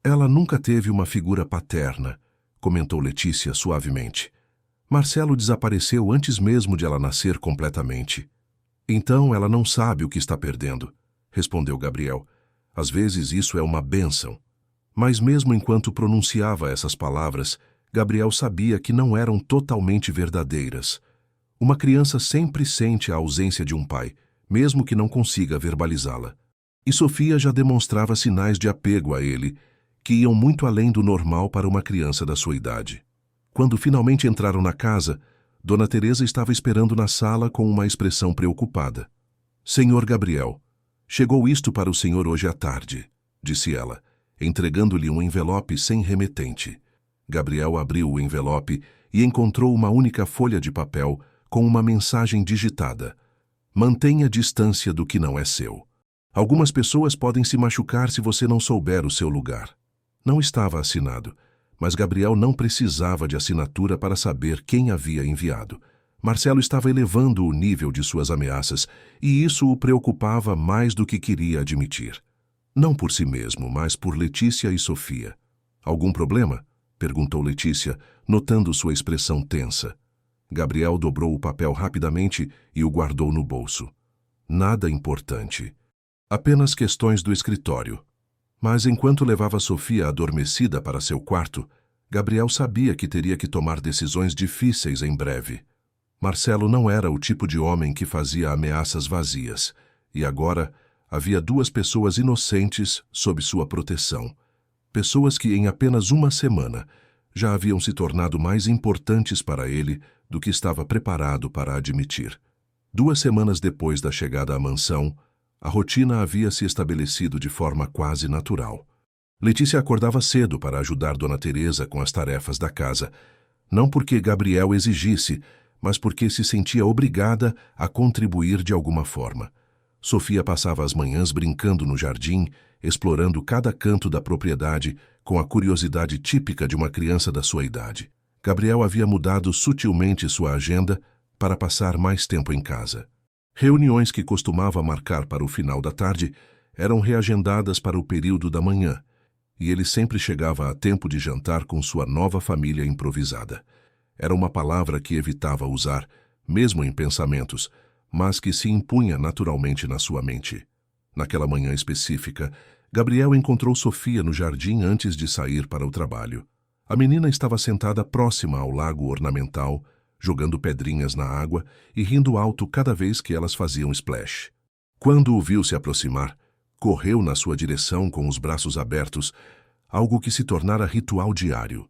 Ela nunca teve uma figura paterna, comentou Letícia suavemente. Marcelo desapareceu antes mesmo de ela nascer completamente. Então ela não sabe o que está perdendo, respondeu Gabriel. Às vezes isso é uma bênção. Mas mesmo enquanto pronunciava essas palavras, Gabriel sabia que não eram totalmente verdadeiras. Uma criança sempre sente a ausência de um pai, mesmo que não consiga verbalizá-la. E Sofia já demonstrava sinais de apego a ele, que iam muito além do normal para uma criança da sua idade. Quando finalmente entraram na casa, Dona Teresa estava esperando na sala com uma expressão preocupada. Senhor Gabriel, chegou isto para o senhor hoje à tarde, disse ela, entregando-lhe um envelope sem remetente. Gabriel abriu o envelope e encontrou uma única folha de papel com uma mensagem digitada. Mantenha distância do que não é seu. Algumas pessoas podem se machucar se você não souber o seu lugar. Não estava assinado, mas Gabriel não precisava de assinatura para saber quem havia enviado. Marcelo estava elevando o nível de suas ameaças, e isso o preocupava mais do que queria admitir. Não por si mesmo, mas por Letícia e Sofia. Algum problema? Perguntou Letícia, notando sua expressão tensa. Gabriel dobrou o papel rapidamente e o guardou no bolso. Nada importante. Apenas questões do escritório. Mas enquanto levava Sofia adormecida para seu quarto, Gabriel sabia que teria que tomar decisões difíceis em breve. Marcelo não era o tipo de homem que fazia ameaças vazias, e agora havia duas pessoas inocentes sob sua proteção. Pessoas que em apenas uma semana já haviam se tornado mais importantes para ele do que estava preparado para admitir. 2 semanas depois da chegada à mansão, a rotina havia se estabelecido de forma quase natural. Letícia acordava cedo para ajudar Dona Teresa com as tarefas da casa, não porque Gabriel exigisse, mas porque se sentia obrigada a contribuir de alguma forma. Sofia passava as manhãs brincando no jardim, explorando cada canto da propriedade com a curiosidade típica de uma criança da sua idade. Gabriel havia mudado sutilmente sua agenda para passar mais tempo em casa. Reuniões que costumava marcar para o final da tarde eram reagendadas para o período da manhã, e ele sempre chegava a tempo de jantar com sua nova família improvisada. Era uma palavra que evitava usar, mesmo em pensamentos, mas que se impunha naturalmente na sua mente. Naquela manhã específica, Gabriel encontrou Sofia no jardim antes de sair para o trabalho. A menina estava sentada próxima ao lago ornamental, jogando pedrinhas na água e rindo alto cada vez que elas faziam splash. Quando o viu se aproximar, correu na sua direção com os braços abertos, algo que se tornara ritual diário.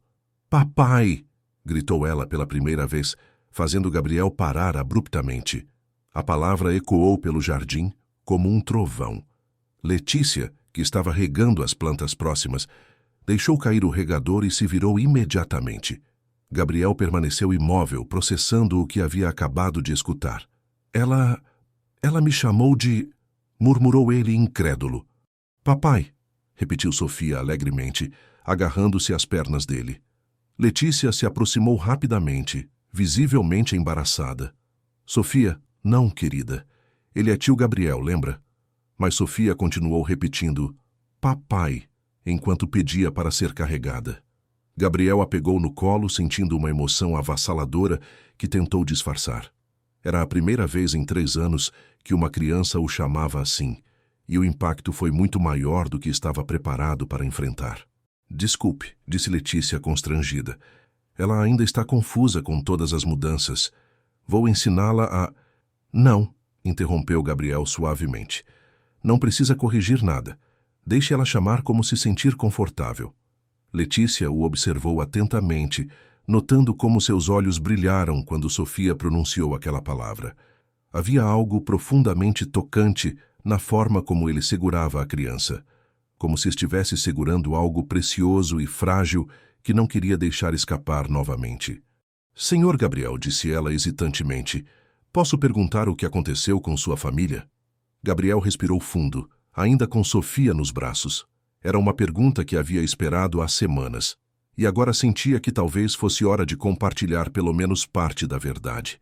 "Papai!" gritou ela pela primeira vez, fazendo Gabriel parar abruptamente. A palavra ecoou pelo jardim como um trovão. Letícia, que estava regando as plantas próximas, deixou cair o regador e se virou imediatamente. Gabriel permaneceu imóvel, processando o que havia acabado de escutar. Ela me chamou de... murmurou ele incrédulo. Papai, repetiu Sofia alegremente, agarrando-se às pernas dele. Letícia se aproximou rapidamente, visivelmente embaraçada. Sofia, não, querida. Ele é tio Gabriel, lembra? Mas Sofia continuou repetindo, papai, enquanto pedia para ser carregada. Gabriel a pegou no colo, sentindo uma emoção avassaladora que tentou disfarçar. Era a primeira vez em 3 anos que uma criança o chamava assim, e o impacto foi muito maior do que estava preparado para enfrentar. Desculpe, disse Letícia constrangida. Ela ainda está confusa com todas as mudanças. Vou ensiná-la a... Não, interrompeu Gabriel suavemente. Não precisa corrigir nada. Deixe ela chamar como se sentir confortável. Letícia o observou atentamente, notando como seus olhos brilharam quando Sofia pronunciou aquela palavra. Havia algo profundamente tocante na forma como ele segurava a criança, como se estivesse segurando algo precioso e frágil que não queria deixar escapar novamente. Senhor Gabriel, disse ela hesitantemente, posso perguntar o que aconteceu com sua família? Gabriel respirou fundo, ainda com Sofia nos braços. Era uma pergunta que havia esperado há semanas, e agora sentia que talvez fosse hora de compartilhar pelo menos parte da verdade.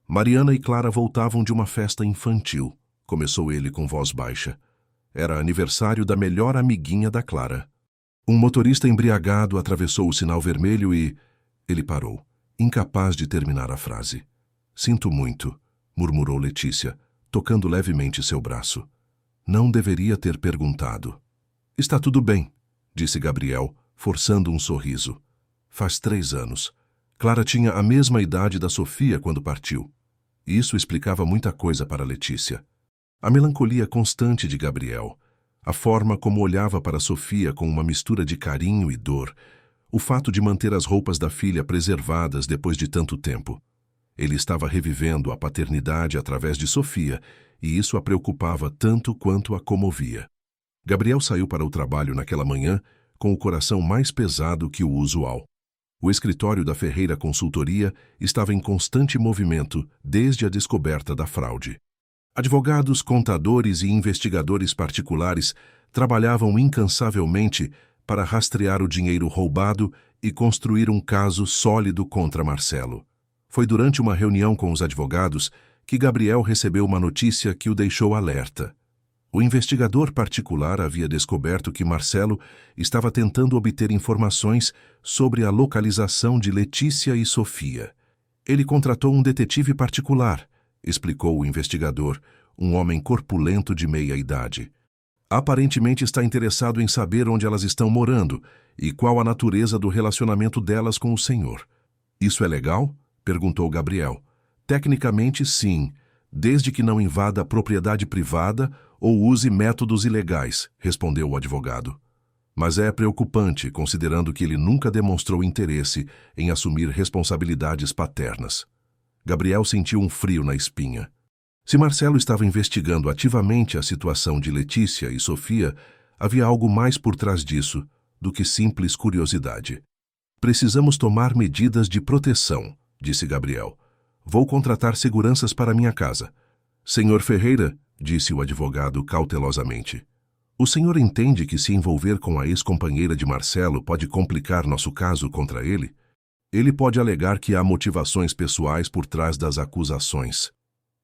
Mariana e Clara voltavam de uma festa infantil, começou ele com voz baixa. Era aniversário da melhor amiguinha da Clara. Um motorista embriagado atravessou o sinal vermelho e... Ele parou, incapaz de terminar a frase. Sinto muito, murmurou Letícia, tocando levemente seu braço. Não deveria ter perguntado. Está tudo bem, disse Gabriel, forçando um sorriso. Faz 3 anos. Clara tinha a mesma idade da Sofia quando partiu. Isso explicava muita coisa para Letícia. A melancolia constante de Gabriel, a forma como olhava para Sofia com uma mistura de carinho e dor, o fato de manter as roupas da filha preservadas depois de tanto tempo. Ele estava revivendo a paternidade através de Sofia, e isso a preocupava tanto quanto a comovia. Gabriel saiu para o trabalho naquela manhã com o coração mais pesado que o usual. O escritório da Ferreira Consultoria estava em constante movimento desde a descoberta da fraude. Advogados, contadores e investigadores particulares trabalhavam incansavelmente para rastrear o dinheiro roubado e construir um caso sólido contra Marcelo. Foi durante uma reunião com os advogados que Gabriel recebeu uma notícia que o deixou alerta. O investigador particular havia descoberto que Marcelo estava tentando obter informações sobre a localização de Letícia e Sofia. Ele contratou um detetive particular, explicou o investigador, um homem corpulento de meia-idade. Aparentemente está interessado em saber onde elas estão morando e qual a natureza do relacionamento delas com o senhor. Isso é legal? Perguntou Gabriel. Tecnicamente, sim, desde que não invada a propriedade privada ou use métodos ilegais, respondeu o advogado. Mas é preocupante, considerando que ele nunca demonstrou interesse em assumir responsabilidades paternas. Gabriel sentiu um frio na espinha. Se Marcelo estava investigando ativamente a situação de Letícia e Sofia, havia algo mais por trás disso do que simples curiosidade. Precisamos tomar medidas de proteção, disse Gabriel. Vou contratar seguranças para minha casa. Senhor Ferreira, disse o advogado cautelosamente, o senhor entende que se envolver com a ex-companheira de Marcelo pode complicar nosso caso contra ele? Ele pode alegar que há motivações pessoais por trás das acusações.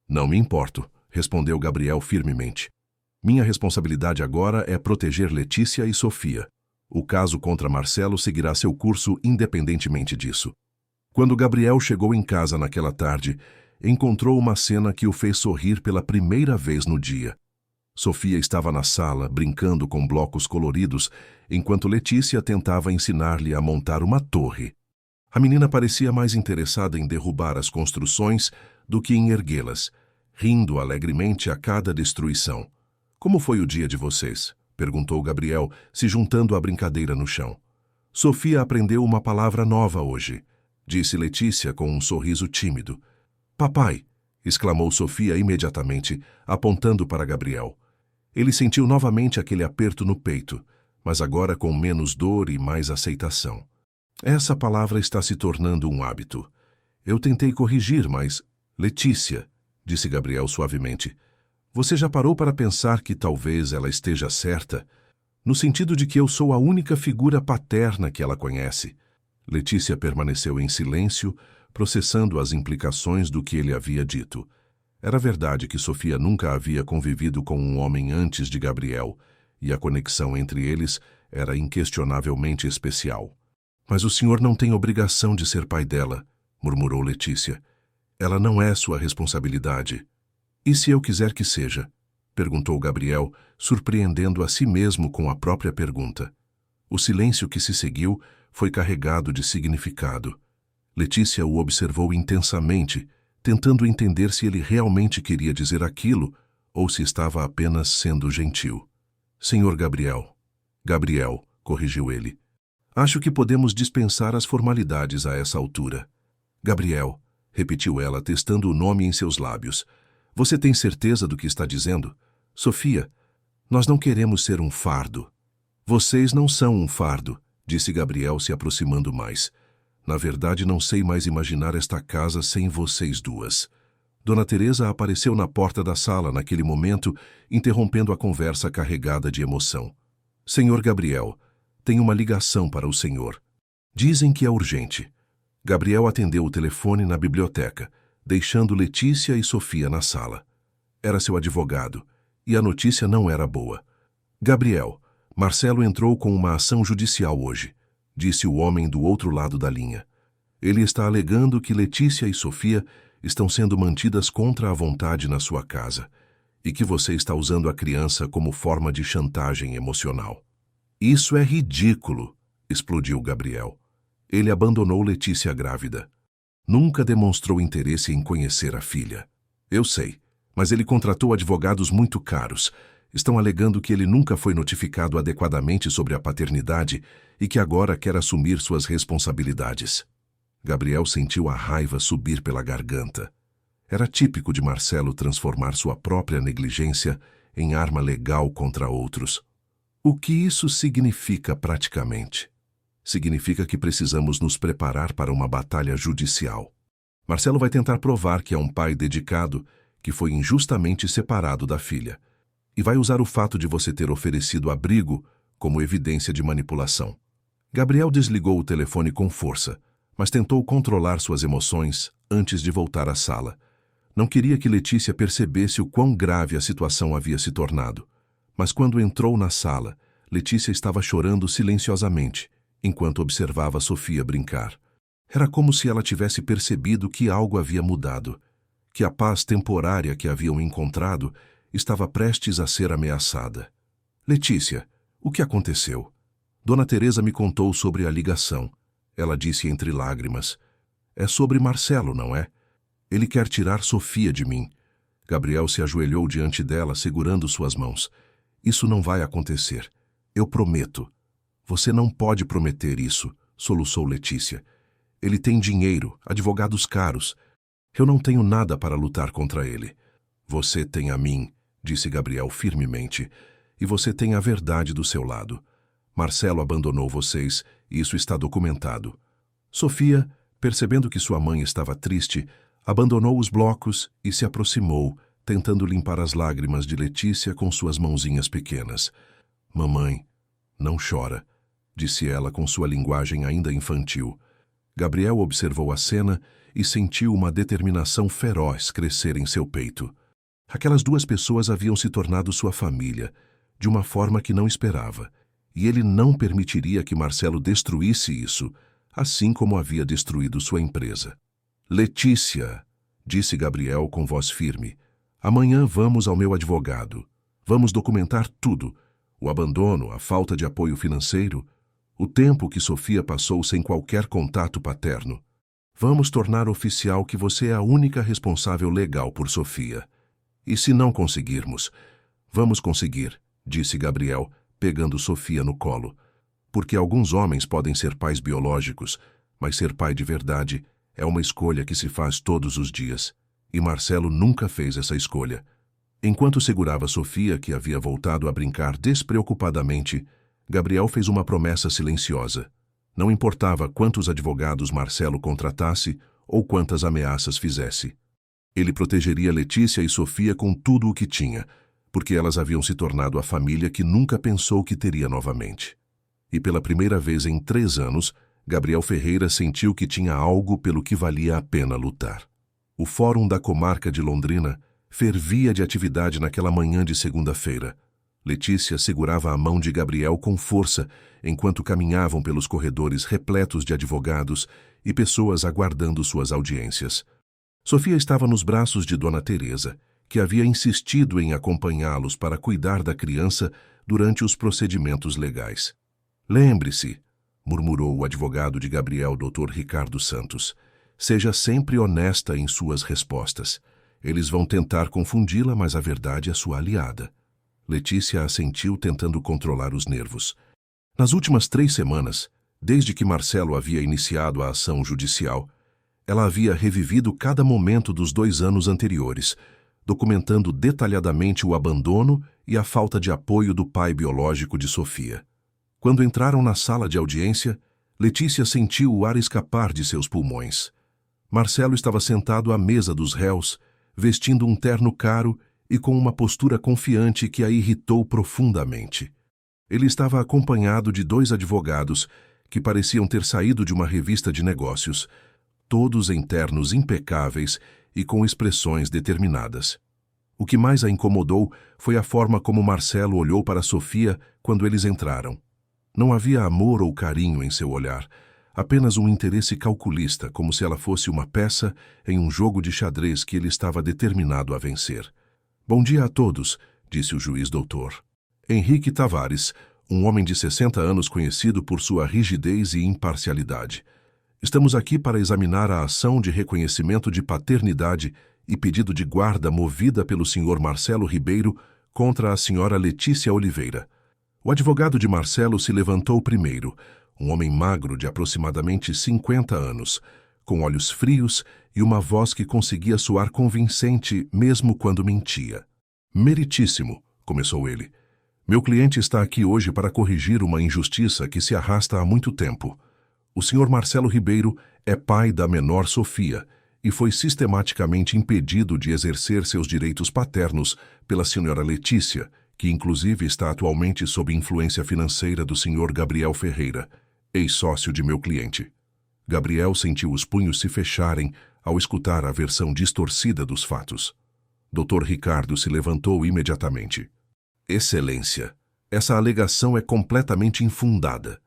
Não me importo, respondeu Gabriel firmemente. Minha responsabilidade agora é proteger Letícia e Sofia. O caso contra Marcelo seguirá seu curso independentemente disso. Quando Gabriel chegou em casa naquela tarde, encontrou uma cena que o fez sorrir pela primeira vez no dia. Sofia estava na sala, brincando com blocos coloridos, enquanto Letícia tentava ensinar-lhe a montar uma torre. A menina parecia mais interessada em derrubar as construções do que em erguê-las, rindo alegremente a cada destruição. Como foi o dia de vocês? Perguntou Gabriel, se juntando à brincadeira no chão. Sofia aprendeu uma palavra nova hoje, disse Letícia com um sorriso tímido. Papai! Exclamou Sofia imediatamente, apontando para Gabriel. Ele sentiu novamente aquele aperto no peito, mas agora com menos dor e mais aceitação. Essa palavra está se tornando um hábito. Eu tentei corrigir, mas... Letícia, disse Gabriel suavemente, você já parou para pensar que talvez ela esteja certa? No sentido de que eu sou a única figura paterna que ela conhece. Letícia permaneceu em silêncio, processando as implicações do que ele havia dito. Era verdade que Sofia nunca havia convivido com um homem antes de Gabriel, e a conexão entre eles era inquestionavelmente especial. Mas o senhor não tem obrigação de ser pai dela, murmurou Letícia. Ela não é sua responsabilidade. E se eu quiser que seja? Perguntou Gabriel, surpreendendo a si mesmo com a própria pergunta. O silêncio que se seguiu foi carregado de significado. Letícia o observou intensamente, tentando entender se ele realmente queria dizer aquilo ou se estava apenas sendo gentil. Senhor Gabriel. Gabriel, corrigiu ele. Acho que podemos dispensar as formalidades a essa altura. Gabriel, repetiu ela, testando o nome em seus lábios. Você tem certeza do que está dizendo? Sofia, nós não queremos ser um fardo. Vocês não são um fardo, disse Gabriel, se aproximando mais. Na verdade, não sei mais imaginar esta casa sem vocês duas. Dona Teresa apareceu na porta da sala naquele momento, interrompendo a conversa carregada de emoção. Senhor Gabriel, tenho uma ligação para o senhor. Dizem que é urgente. Gabriel atendeu o telefone na biblioteca, deixando Letícia e Sofia na sala. Era seu advogado, e a notícia não era boa. Gabriel, Marcelo entrou com uma ação judicial hoje, disse o homem do outro lado da linha. Ele está alegando que Letícia e Sofia estão sendo mantidas contra a vontade na sua casa, e que você está usando a criança como forma de chantagem emocional. Isso é ridículo, explodiu Gabriel. Ele abandonou Letícia grávida. Nunca demonstrou interesse em conhecer a filha. Eu sei, mas ele contratou advogados muito caros. Estão alegando que ele nunca foi notificado adequadamente sobre a paternidade e que agora quer assumir suas responsabilidades. Gabriel sentiu a raiva subir pela garganta. Era típico de Marcelo transformar sua própria negligência em arma legal contra outros. O que isso significa praticamente? Significa que precisamos nos preparar para uma batalha judicial. Marcelo vai tentar provar que é um pai dedicado que foi injustamente separado da filha. E vai usar o fato de você ter oferecido abrigo como evidência de manipulação. Gabriel desligou o telefone com força, mas tentou controlar suas emoções antes de voltar à sala. Não queria que Letícia percebesse o quão grave a situação havia se tornado. Mas quando entrou na sala, Letícia estava chorando silenciosamente, enquanto observava Sofia brincar. Era como se ela tivesse percebido que algo havia mudado, que a paz temporária que haviam encontrado estava prestes a ser ameaçada. Letícia, o que aconteceu? Dona Teresa me contou sobre a ligação. Ela disse entre lágrimas. É sobre Marcelo, não é? Ele quer tirar Sofia de mim. Gabriel se ajoelhou diante dela, segurando suas mãos. Isso não vai acontecer. Eu prometo. Você não pode prometer isso, soluçou Letícia. Ele tem dinheiro, advogados caros. Eu não tenho nada para lutar contra ele. Você tem a mim, disse Gabriel firmemente, e você tem a verdade do seu lado. Marcelo abandonou vocês, e isso está documentado. Sofia, percebendo que sua mãe estava triste, abandonou os blocos e se aproximou, tentando limpar as lágrimas de Letícia com suas mãozinhas pequenas. Mamãe, não chora, disse ela com sua linguagem ainda infantil. Gabriel observou a cena e sentiu uma determinação feroz crescer em seu peito. Aquelas duas pessoas haviam se tornado sua família, de uma forma que não esperava, e ele não permitiria que Marcelo destruísse isso, assim como havia destruído sua empresa. Letícia, disse Gabriel com voz firme, amanhã vamos ao meu advogado. Vamos documentar tudo, o abandono, a falta de apoio financeiro, o tempo que Sofia passou sem qualquer contato paterno. Vamos tornar oficial que você é a única responsável legal por Sofia. E se não conseguirmos? Vamos conseguir, disse Gabriel, pegando Sofia no colo. Porque alguns homens podem ser pais biológicos, mas ser pai de verdade é uma escolha que se faz todos os dias. E Marcelo nunca fez essa escolha. Enquanto segurava Sofia, que havia voltado a brincar despreocupadamente, Gabriel fez uma promessa silenciosa. Não importava quantos advogados Marcelo contratasse ou quantas ameaças fizesse. Ele protegeria Letícia e Sofia com tudo o que tinha, porque elas haviam se tornado a família que nunca pensou que teria novamente. E pela primeira vez em 3 anos, Gabriel Ferreira sentiu que tinha algo pelo que valia a pena lutar. O Fórum da Comarca de Londrina fervia de atividade naquela manhã de segunda-feira. Letícia segurava a mão de Gabriel com força, enquanto caminhavam pelos corredores repletos de advogados e pessoas aguardando suas audiências. Sofia estava nos braços de Dona Teresa, que havia insistido em acompanhá-los para cuidar da criança durante os procedimentos legais. Lembre-se, murmurou o advogado de Gabriel, Dr. Ricardo Santos, seja sempre honesta em suas respostas. Eles vão tentar confundi-la, mas a verdade é sua aliada. Letícia assentiu, tentando controlar os nervos. Nas últimas 3 semanas, desde que Marcelo havia iniciado a ação judicial, ela havia revivido cada momento dos 2 anos anteriores, documentando detalhadamente o abandono e a falta de apoio do pai biológico de Sofia. Quando entraram na sala de audiência, Letícia sentiu o ar escapar de seus pulmões. Marcelo estava sentado à mesa dos réus, vestindo um terno caro e com uma postura confiante que a irritou profundamente. Ele estava acompanhado de 2 advogados que pareciam ter saído de uma revista de negócios, todos em ternos impecáveis e com expressões determinadas. O que mais a incomodou foi a forma como Marcelo olhou para Sofia quando eles entraram. Não havia amor ou carinho em seu olhar, apenas um interesse calculista, como se ela fosse uma peça em um jogo de xadrez que ele estava determinado a vencer. Bom dia a todos, disse o juiz doutor. Henrique Tavares, um homem de 60 anos conhecido por sua rigidez e imparcialidade. Estamos aqui para examinar a ação de reconhecimento de paternidade e pedido de guarda movida pelo Sr. Marcelo Ribeiro contra a Sra. Letícia Oliveira. O advogado de Marcelo se levantou primeiro, um homem magro de aproximadamente 50 anos, com olhos frios e uma voz que conseguia soar convincente mesmo quando mentia. Meritíssimo, começou ele. Meu cliente está aqui hoje para corrigir uma injustiça que se arrasta há muito tempo. O Sr. Marcelo Ribeiro é pai da menor Sofia e foi sistematicamente impedido de exercer seus direitos paternos pela Sra. Letícia, que inclusive está atualmente sob influência financeira do Sr. Gabriel Ferreira, ex-sócio de meu cliente. Gabriel sentiu os punhos se fecharem ao escutar a versão distorcida dos fatos. Dr. Ricardo se levantou imediatamente. Excelência, essa alegação é completamente infundada.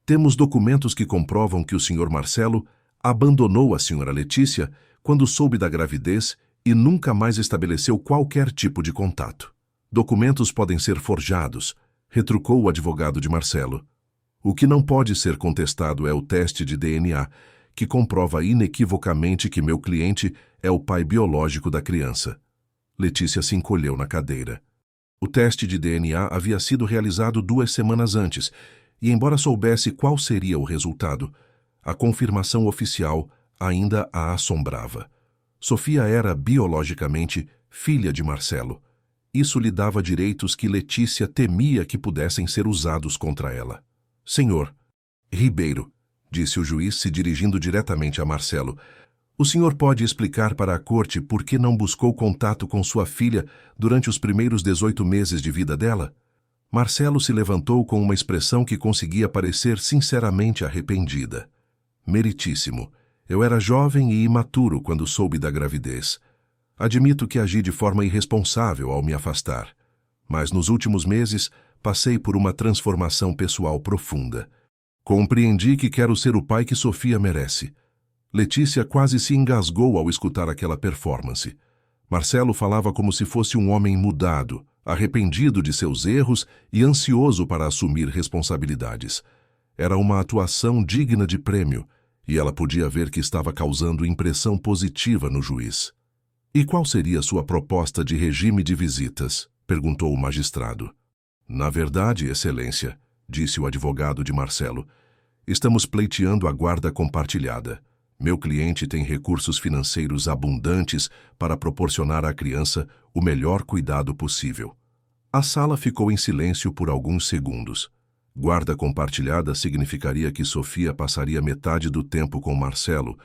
Temos documentos que comprovam que o Sr. Marcelo abandonou a Sra. Letícia quando soube da gravidez e nunca mais estabeleceu qualquer tipo de contato. Documentos podem ser forjados, retrucou o advogado de Marcelo. O que não pode ser contestado é o teste de DNA, que comprova inequivocamente que meu cliente é o pai biológico da criança. Letícia se encolheu na cadeira. O teste de DNA havia sido realizado 2 semanas antes, e embora soubesse qual seria o resultado, a confirmação oficial ainda a assombrava. Sofia era, biologicamente, filha de Marcelo. Isso lhe dava direitos que Letícia temia que pudessem ser usados contra ela. Senhor Ribeiro, disse o juiz se dirigindo diretamente a Marcelo, o senhor pode explicar para a corte por que não buscou contato com sua filha durante os primeiros 18 meses de vida dela? Marcelo se levantou com uma expressão que conseguia parecer sinceramente arrependida. Meritíssimo, eu era jovem e imaturo quando soube da gravidez. Admito que agi de forma irresponsável ao me afastar, mas nos últimos meses passei por uma transformação pessoal profunda. Compreendi que quero ser o pai que Sofia merece. Letícia quase se engasgou ao escutar aquela performance. Marcelo falava como se fosse um homem mudado, arrependido de seus erros e ansioso para assumir responsabilidades. Era uma atuação digna de prêmio, e ela podia ver que estava causando impressão positiva no juiz. E qual seria sua proposta de regime de visitas? Perguntou o magistrado. Na verdade, Excelência, disse o advogado de Marcelo, estamos pleiteando a guarda compartilhada. Meu cliente tem recursos financeiros abundantes para proporcionar à criança o melhor cuidado possível. A sala ficou em silêncio por alguns segundos. Guarda compartilhada significaria que Sofia passaria metade do tempo com Marcelo,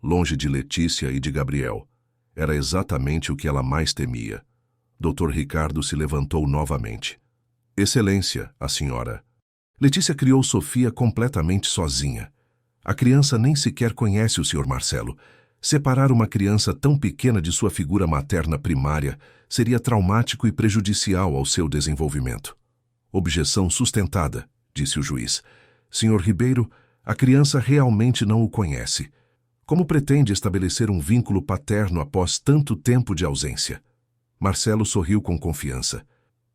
longe de Letícia e de Gabriel. Era exatamente o que ela mais temia. Dr. Ricardo se levantou novamente. Excelência, a senhora. Letícia criou Sofia completamente sozinha. A criança nem sequer conhece o Sr. Marcelo. Separar uma criança tão pequena de sua figura materna primária seria traumático e prejudicial ao seu desenvolvimento. Objeção sustentada, disse o juiz. Sr. Ribeiro, a criança realmente não o conhece. Como pretende estabelecer um vínculo paterno após tanto tempo de ausência? Marcelo sorriu com confiança.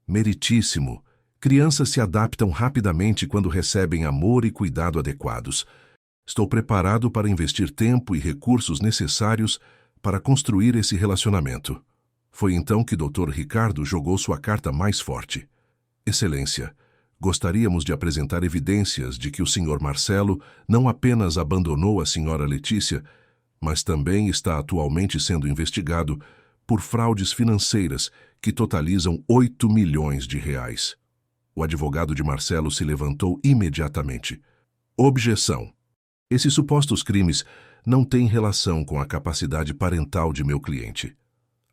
Meritíssimo. Crianças se adaptam rapidamente quando recebem amor e cuidado adequados. Estou preparado para investir tempo e recursos necessários para construir esse relacionamento. Foi então que Dr. Ricardo jogou sua carta mais forte. Excelência, gostaríamos de apresentar evidências de que o Sr. Marcelo não apenas abandonou a Sra. Letícia, mas também está atualmente sendo investigado por fraudes financeiras que totalizam 8 milhões de reais. O advogado de Marcelo se levantou imediatamente. Objeção. Esses supostos crimes não têm relação com a capacidade parental de meu cliente.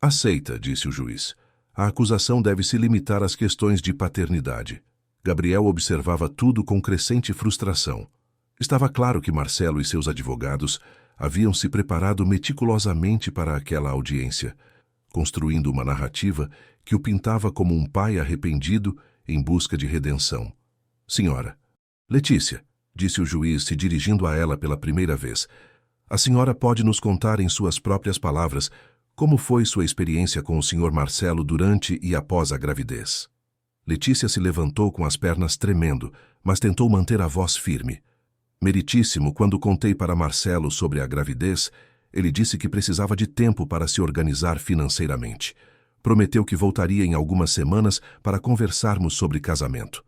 Aceita, disse o juiz. A acusação deve se limitar às questões de paternidade. Gabriel observava tudo com crescente frustração. Estava claro que Marcelo e seus advogados haviam se preparado meticulosamente para aquela audiência, construindo uma narrativa que o pintava como um pai arrependido em busca de redenção. Senhora, Letícia, disse o juiz se dirigindo a ela pela primeira vez, a senhora pode nos contar em suas próprias palavras como foi sua experiência com o Sr. Marcelo durante e após a gravidez. Letícia se levantou com as pernas tremendo, mas tentou manter a voz firme. Meritíssimo, quando contei para Marcelo sobre a gravidez, ele disse que precisava de tempo para se organizar financeiramente. Prometeu que voltaria em algumas semanas para conversarmos sobre casamento.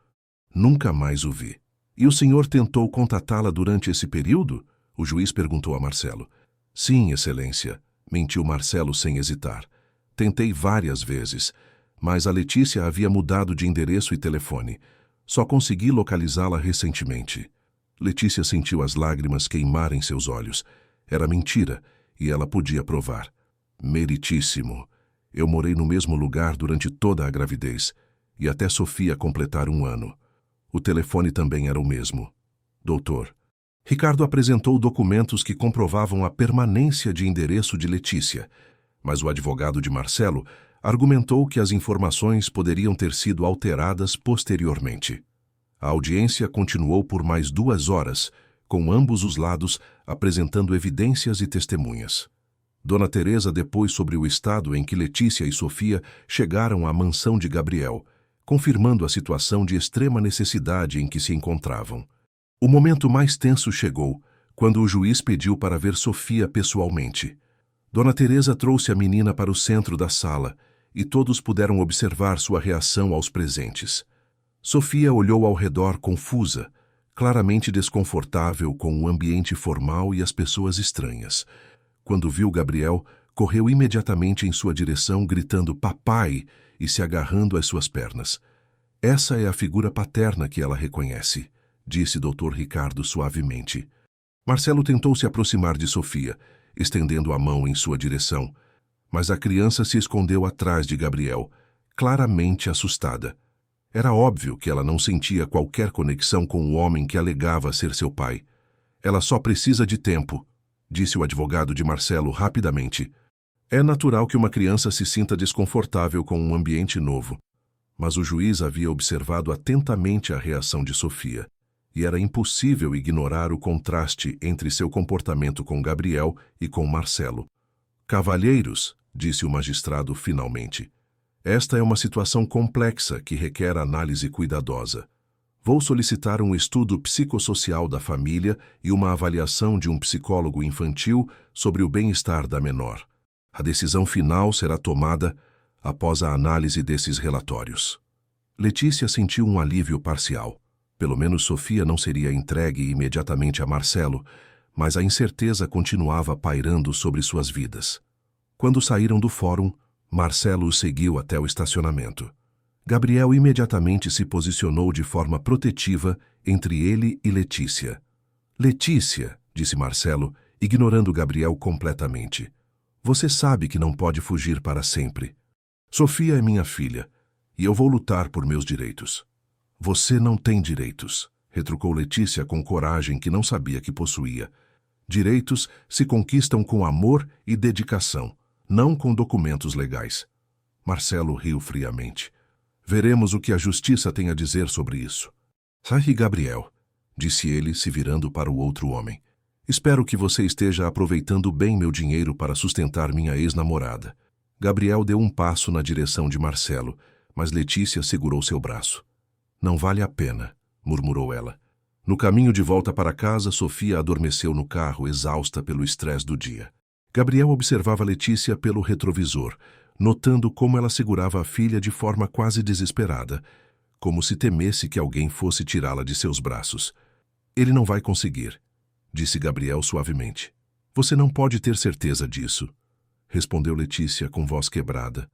Nunca mais o vi. E o senhor tentou contatá-la durante esse período? O juiz perguntou a Marcelo. Sim, excelência, mentiu Marcelo sem hesitar. Tentei várias vezes, mas a Letícia havia mudado de endereço e telefone. Só consegui localizá-la recentemente. Letícia sentiu as lágrimas queimar em seus olhos. Era mentira, e ela podia provar. Meritíssimo. Eu morei no mesmo lugar durante toda a gravidez, e até Sofia completar 1 ano. O telefone também era o mesmo. Doutor. Ricardo apresentou documentos que comprovavam a permanência de endereço de Letícia, mas o advogado de Marcelo argumentou que as informações poderiam ter sido alteradas posteriormente. A audiência continuou por mais 2 horas, com ambos os lados apresentando evidências e testemunhas. Dona Teresa depôs sobre o estado em que Letícia e Sofia chegaram à mansão de Gabriel, confirmando a situação de extrema necessidade em que se encontravam. O momento mais tenso chegou, quando o juiz pediu para ver Sofia pessoalmente. Dona Teresa trouxe a menina para o centro da sala, e todos puderam observar sua reação aos presentes. Sofia olhou ao redor confusa, claramente desconfortável com o ambiente formal e as pessoas estranhas. Quando viu Gabriel, correu imediatamente em sua direção, gritando "Papai!" e se agarrando às suas pernas. Essa é a figura paterna que ela reconhece, disse Dr. Ricardo suavemente. Marcelo tentou se aproximar de Sofia, estendendo a mão em sua direção, mas a criança se escondeu atrás de Gabriel, claramente assustada. Era óbvio que ela não sentia qualquer conexão com o homem que alegava ser seu pai. Ela só precisa de tempo, disse o advogado de Marcelo rapidamente. É natural que uma criança se sinta desconfortável com um ambiente novo, mas o juiz havia observado atentamente a reação de Sofia, e era impossível ignorar o contraste entre seu comportamento com Gabriel e com Marcelo. Cavalheiros, disse o magistrado finalmente, esta é uma situação complexa que requer análise cuidadosa. Vou solicitar um estudo psicossocial da família e uma avaliação de um psicólogo infantil sobre o bem-estar da menor. A decisão final será tomada após a análise desses relatórios. Letícia sentiu um alívio parcial. Pelo menos Sofia não seria entregue imediatamente a Marcelo, mas a incerteza continuava pairando sobre suas vidas. Quando saíram do fórum, Marcelo os seguiu até o estacionamento. Gabriel imediatamente se posicionou de forma protetiva entre ele e Letícia. Letícia, disse Marcelo, ignorando Gabriel completamente. Você sabe que não pode fugir para sempre. Sofia é minha filha, e eu vou lutar por meus direitos. Você não tem direitos, retrucou Letícia com coragem que não sabia que possuía. Direitos se conquistam com amor e dedicação, não com documentos legais. Marcelo riu friamente. Veremos o que a justiça tem a dizer sobre isso. Sai, Gabriel, disse ele, se virando para o outro homem. Espero que você esteja aproveitando bem meu dinheiro para sustentar minha ex-namorada. Gabriel deu um passo na direção de Marcelo, mas Letícia segurou seu braço. Não vale a pena, murmurou ela. No caminho de volta para casa, Sofia adormeceu no carro, exausta pelo estresse do dia. Gabriel observava Letícia pelo retrovisor, notando como ela segurava a filha de forma quase desesperada, como se temesse que alguém fosse tirá-la de seus braços. Ele não vai conseguir, disse Gabriel suavemente. Você não pode ter certeza disso, respondeu Letícia com voz quebrada.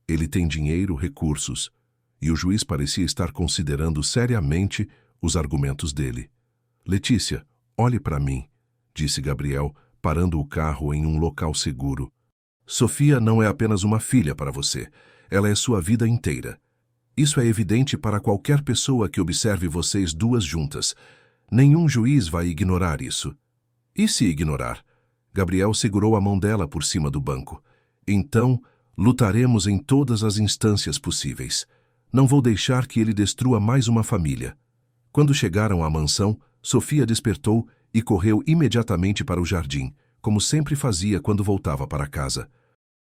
Ele tem dinheiro, recursos, e o juiz parecia estar considerando seriamente os argumentos dele. Letícia, olhe para mim, disse Gabriel, parando o carro em um local seguro. Sofia não é apenas uma filha para você, ela é sua vida inteira. Isso é evidente para qualquer pessoa que observe vocês duas juntas. Nenhum juiz vai ignorar isso. E se ignorar? Gabriel segurou a mão dela por cima do banco. Então, lutaremos em todas as instâncias possíveis. Não vou deixar que ele destrua mais uma família. Quando chegaram à mansão, Sofia despertou e correu imediatamente para o jardim, como sempre fazia quando voltava para casa.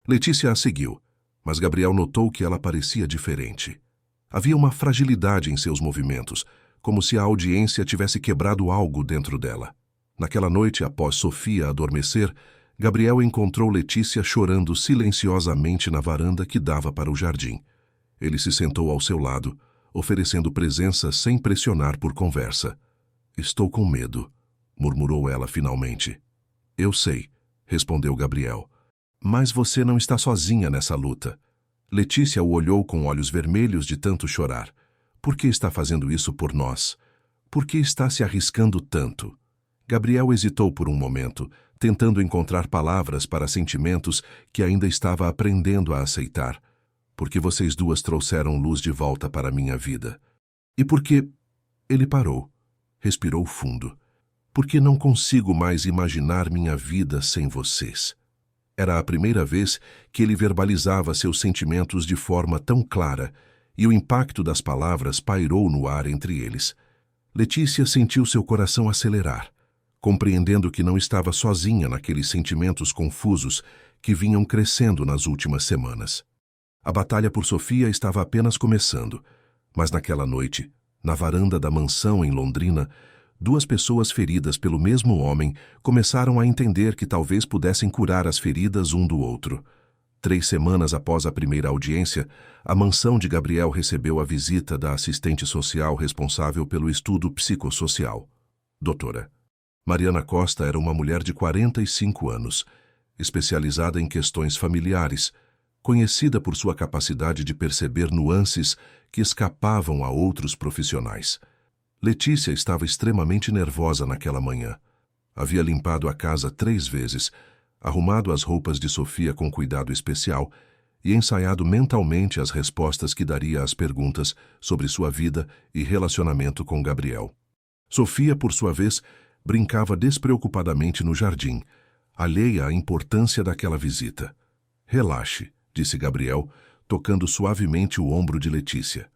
Letícia a seguiu, mas Gabriel notou que ela parecia diferente. Havia uma fragilidade em seus movimentos, como se a audiência tivesse quebrado algo dentro dela. Naquela noite, após Sofia adormecer, Gabriel encontrou Letícia chorando silenciosamente na varanda que dava para o jardim. Ele se sentou ao seu lado, oferecendo presença sem pressionar por conversa. Estou com medo, murmurou ela finalmente. Eu sei, respondeu Gabriel. Mas você não está sozinha nessa luta. Letícia o olhou com olhos vermelhos de tanto chorar. Por que está fazendo isso por nós? Por que está se arriscando tanto? Gabriel hesitou por um momento, tentando encontrar palavras para sentimentos que ainda estava aprendendo a aceitar. Porque vocês duas trouxeram luz de volta para minha vida. E porque... Ele parou, respirou fundo. Porque não consigo mais imaginar minha vida sem vocês. Era a primeira vez que ele verbalizava seus sentimentos de forma tão clara, e o impacto das palavras pairou no ar entre eles. Letícia sentiu seu coração acelerar, compreendendo que não estava sozinha naqueles sentimentos confusos que vinham crescendo nas últimas semanas. A batalha por Sofia estava apenas começando, mas naquela noite, na varanda da mansão em Londrina, duas pessoas feridas pelo mesmo homem começaram a entender que talvez pudessem curar as feridas um do outro. 3 semanas após a primeira audiência, a mansão de Gabriel recebeu a visita da assistente social responsável pelo estudo psicossocial. Doutora. Mariana Costa era uma mulher de 45 anos, especializada em questões familiares, conhecida por sua capacidade de perceber nuances que escapavam a outros profissionais. Letícia estava extremamente nervosa naquela manhã. Havia limpado a casa 3 vezes, arrumado as roupas de Sofia com cuidado especial e ensaiado mentalmente as respostas que daria às perguntas sobre sua vida e relacionamento com Gabriel. Sofia, por sua vez, brincava despreocupadamente no jardim, alheia à importância daquela visita. Relaxe, disse Gabriel, tocando suavemente o ombro de Letícia.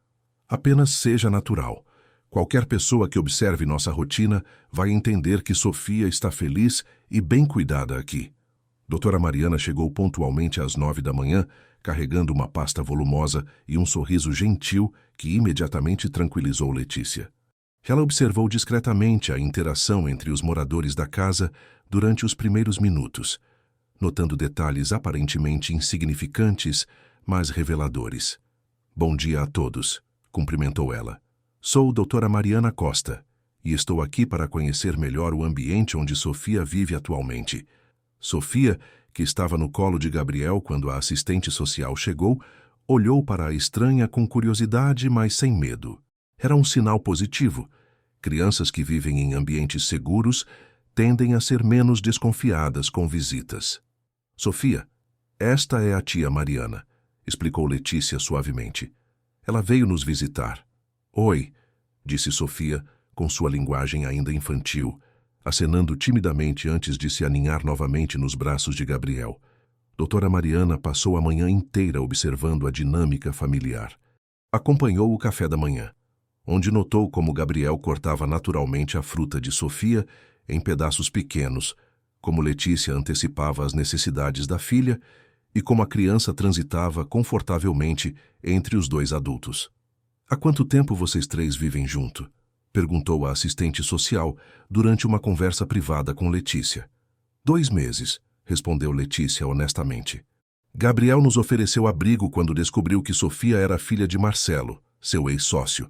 Apenas seja natural. Qualquer pessoa que observe nossa rotina vai entender que Sofia está feliz e bem cuidada aqui. Doutora Mariana chegou pontualmente às 9 da manhã, carregando uma pasta volumosa e um sorriso gentil que imediatamente tranquilizou Letícia. Ela observou discretamente a interação entre os moradores da casa durante os primeiros minutos, notando detalhes aparentemente insignificantes, mas reveladores. Bom dia a todos, cumprimentou ela. Sou doutora Mariana Costa, e estou aqui para conhecer melhor o ambiente onde Sofia vive atualmente. Sofia, que estava no colo de Gabriel quando a assistente social chegou, olhou para a estranha com curiosidade, mas sem medo. Era um sinal positivo. Crianças que vivem em ambientes seguros tendem a ser menos desconfiadas com visitas. Sofia, esta é a tia Mariana, explicou Letícia suavemente. Ela veio nos visitar. Oi, disse Sofia, com sua linguagem ainda infantil, acenando timidamente antes de se aninhar novamente nos braços de Gabriel. Doutora Mariana passou a manhã inteira observando a dinâmica familiar. Acompanhou o café da manhã, onde notou como Gabriel cortava naturalmente a fruta de Sofia em pedaços pequenos, como Letícia antecipava as necessidades da filha e como a criança transitava confortavelmente entre os dois adultos. Há quanto tempo vocês três vivem junto? Perguntou a assistente social durante uma conversa privada com Letícia. 2 meses, respondeu Letícia honestamente. Gabriel nos ofereceu abrigo quando descobriu que Sofia era filha de Marcelo, seu ex-sócio.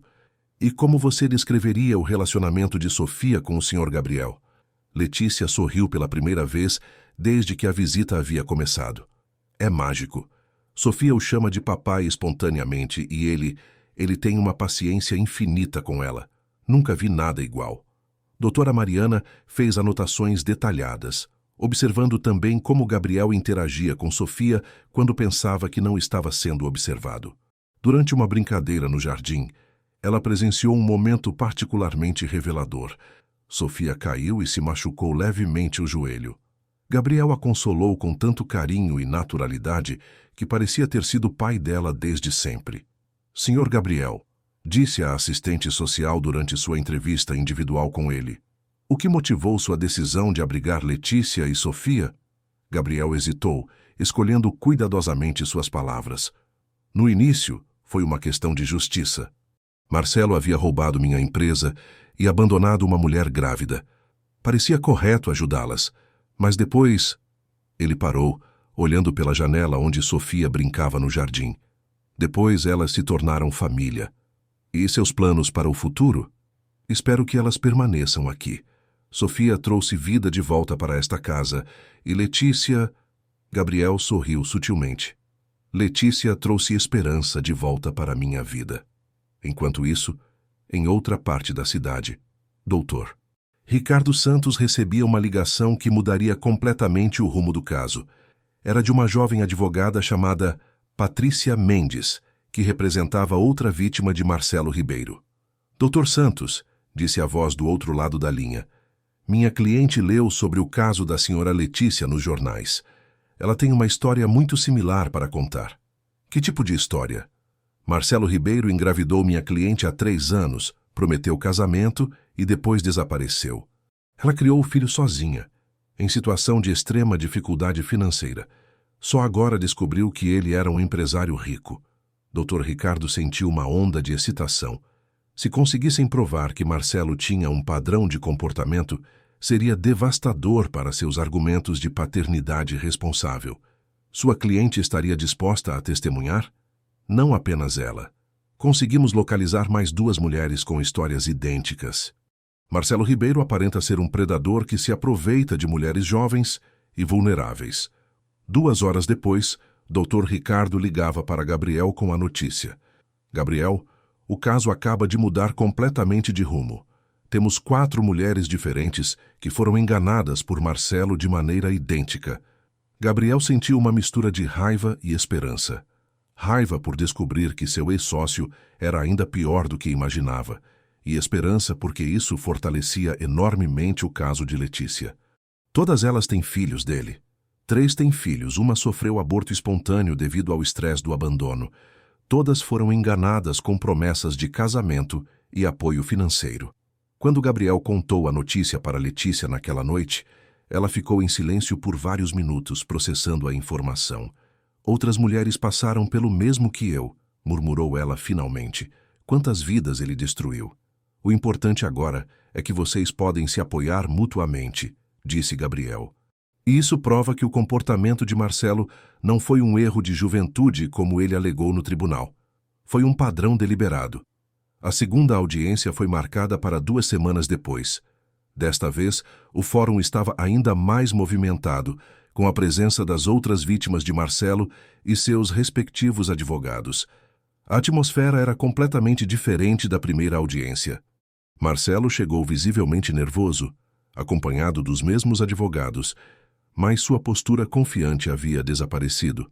E como você descreveria o relacionamento de Sofia com o Sr. Gabriel? Letícia sorriu pela primeira vez desde que a visita havia começado. É mágico. Sofia o chama de papai espontaneamente e ele tem uma paciência infinita com ela. Nunca vi nada igual. Doutora Mariana fez anotações detalhadas, observando também como Gabriel interagia com Sofia quando pensava que não estava sendo observado. Durante uma brincadeira no jardim, ela presenciou um momento particularmente revelador. Sofia caiu e se machucou levemente o joelho. Gabriel a consolou com tanto carinho e naturalidade que parecia ter sido o pai dela desde sempre. Senhor Gabriel, disse a assistente social durante sua entrevista individual com ele. O que motivou sua decisão de abrigar Letícia e Sofia? Gabriel hesitou, escolhendo cuidadosamente suas palavras. No início, foi uma questão de justiça. Marcelo havia roubado minha empresa e abandonado uma mulher grávida. Parecia correto ajudá-las, mas depois... Ele parou, olhando pela janela onde Sofia brincava no jardim. Depois elas se tornaram família. E seus planos para o futuro? Espero que elas permaneçam aqui. Sofia trouxe vida de volta para esta casa e Letícia... Gabriel sorriu sutilmente. Letícia trouxe esperança de volta para minha vida. Enquanto isso, em outra parte da cidade, Dr. Ricardo Santos recebia uma ligação que mudaria completamente o rumo do caso. Era de uma jovem advogada chamada Patrícia Mendes, que representava outra vítima de Marcelo Ribeiro. Dr. Santos, disse a voz do outro lado da linha, minha cliente leu sobre o caso da senhora Letícia nos jornais. Ela tem uma história muito similar para contar. Que tipo de história? Marcelo Ribeiro engravidou minha cliente há 3 anos, prometeu casamento e depois desapareceu. Ela criou o filho sozinha, em situação de extrema dificuldade financeira. Só agora descobriu que ele era um empresário rico. Dr. Ricardo sentiu uma onda de excitação. Se conseguissem provar que Marcelo tinha um padrão de comportamento, seria devastador para seus argumentos de paternidade responsável. Sua cliente estaria disposta a testemunhar? Não apenas ela. Conseguimos localizar mais 2 mulheres com histórias idênticas. Marcelo Ribeiro aparenta ser um predador que se aproveita de mulheres jovens e vulneráveis. 2 horas depois, Dr. Ricardo ligava para Gabriel com a notícia. Gabriel, o caso acaba de mudar completamente de rumo. Temos 4 mulheres diferentes que foram enganadas por Marcelo de maneira idêntica. Gabriel sentiu uma mistura de raiva e esperança. Raiva por descobrir que seu ex-sócio era ainda pior do que imaginava, e esperança porque isso fortalecia enormemente o caso de Letícia. Todas elas têm filhos dele. 3 têm filhos, uma sofreu aborto espontâneo devido ao estresse do abandono. Todas foram enganadas com promessas de casamento e apoio financeiro. Quando Gabriel contou a notícia para Letícia naquela noite, ela ficou em silêncio por vários minutos, processando a informação. Outras mulheres passaram pelo mesmo que eu, murmurou ela finalmente. Quantas vidas ele destruiu? O importante agora é que vocês podem se apoiar mutuamente, disse Gabriel. E isso prova que o comportamento de Marcelo não foi um erro de juventude como ele alegou no tribunal. Foi um padrão deliberado. A segunda audiência foi marcada para 2 semanas depois. Desta vez, o fórum estava ainda mais movimentado, com a presença das outras vítimas de Marcelo e seus respectivos advogados. A atmosfera era completamente diferente da primeira audiência. Marcelo chegou visivelmente nervoso, acompanhado dos mesmos advogados, mas sua postura confiante havia desaparecido.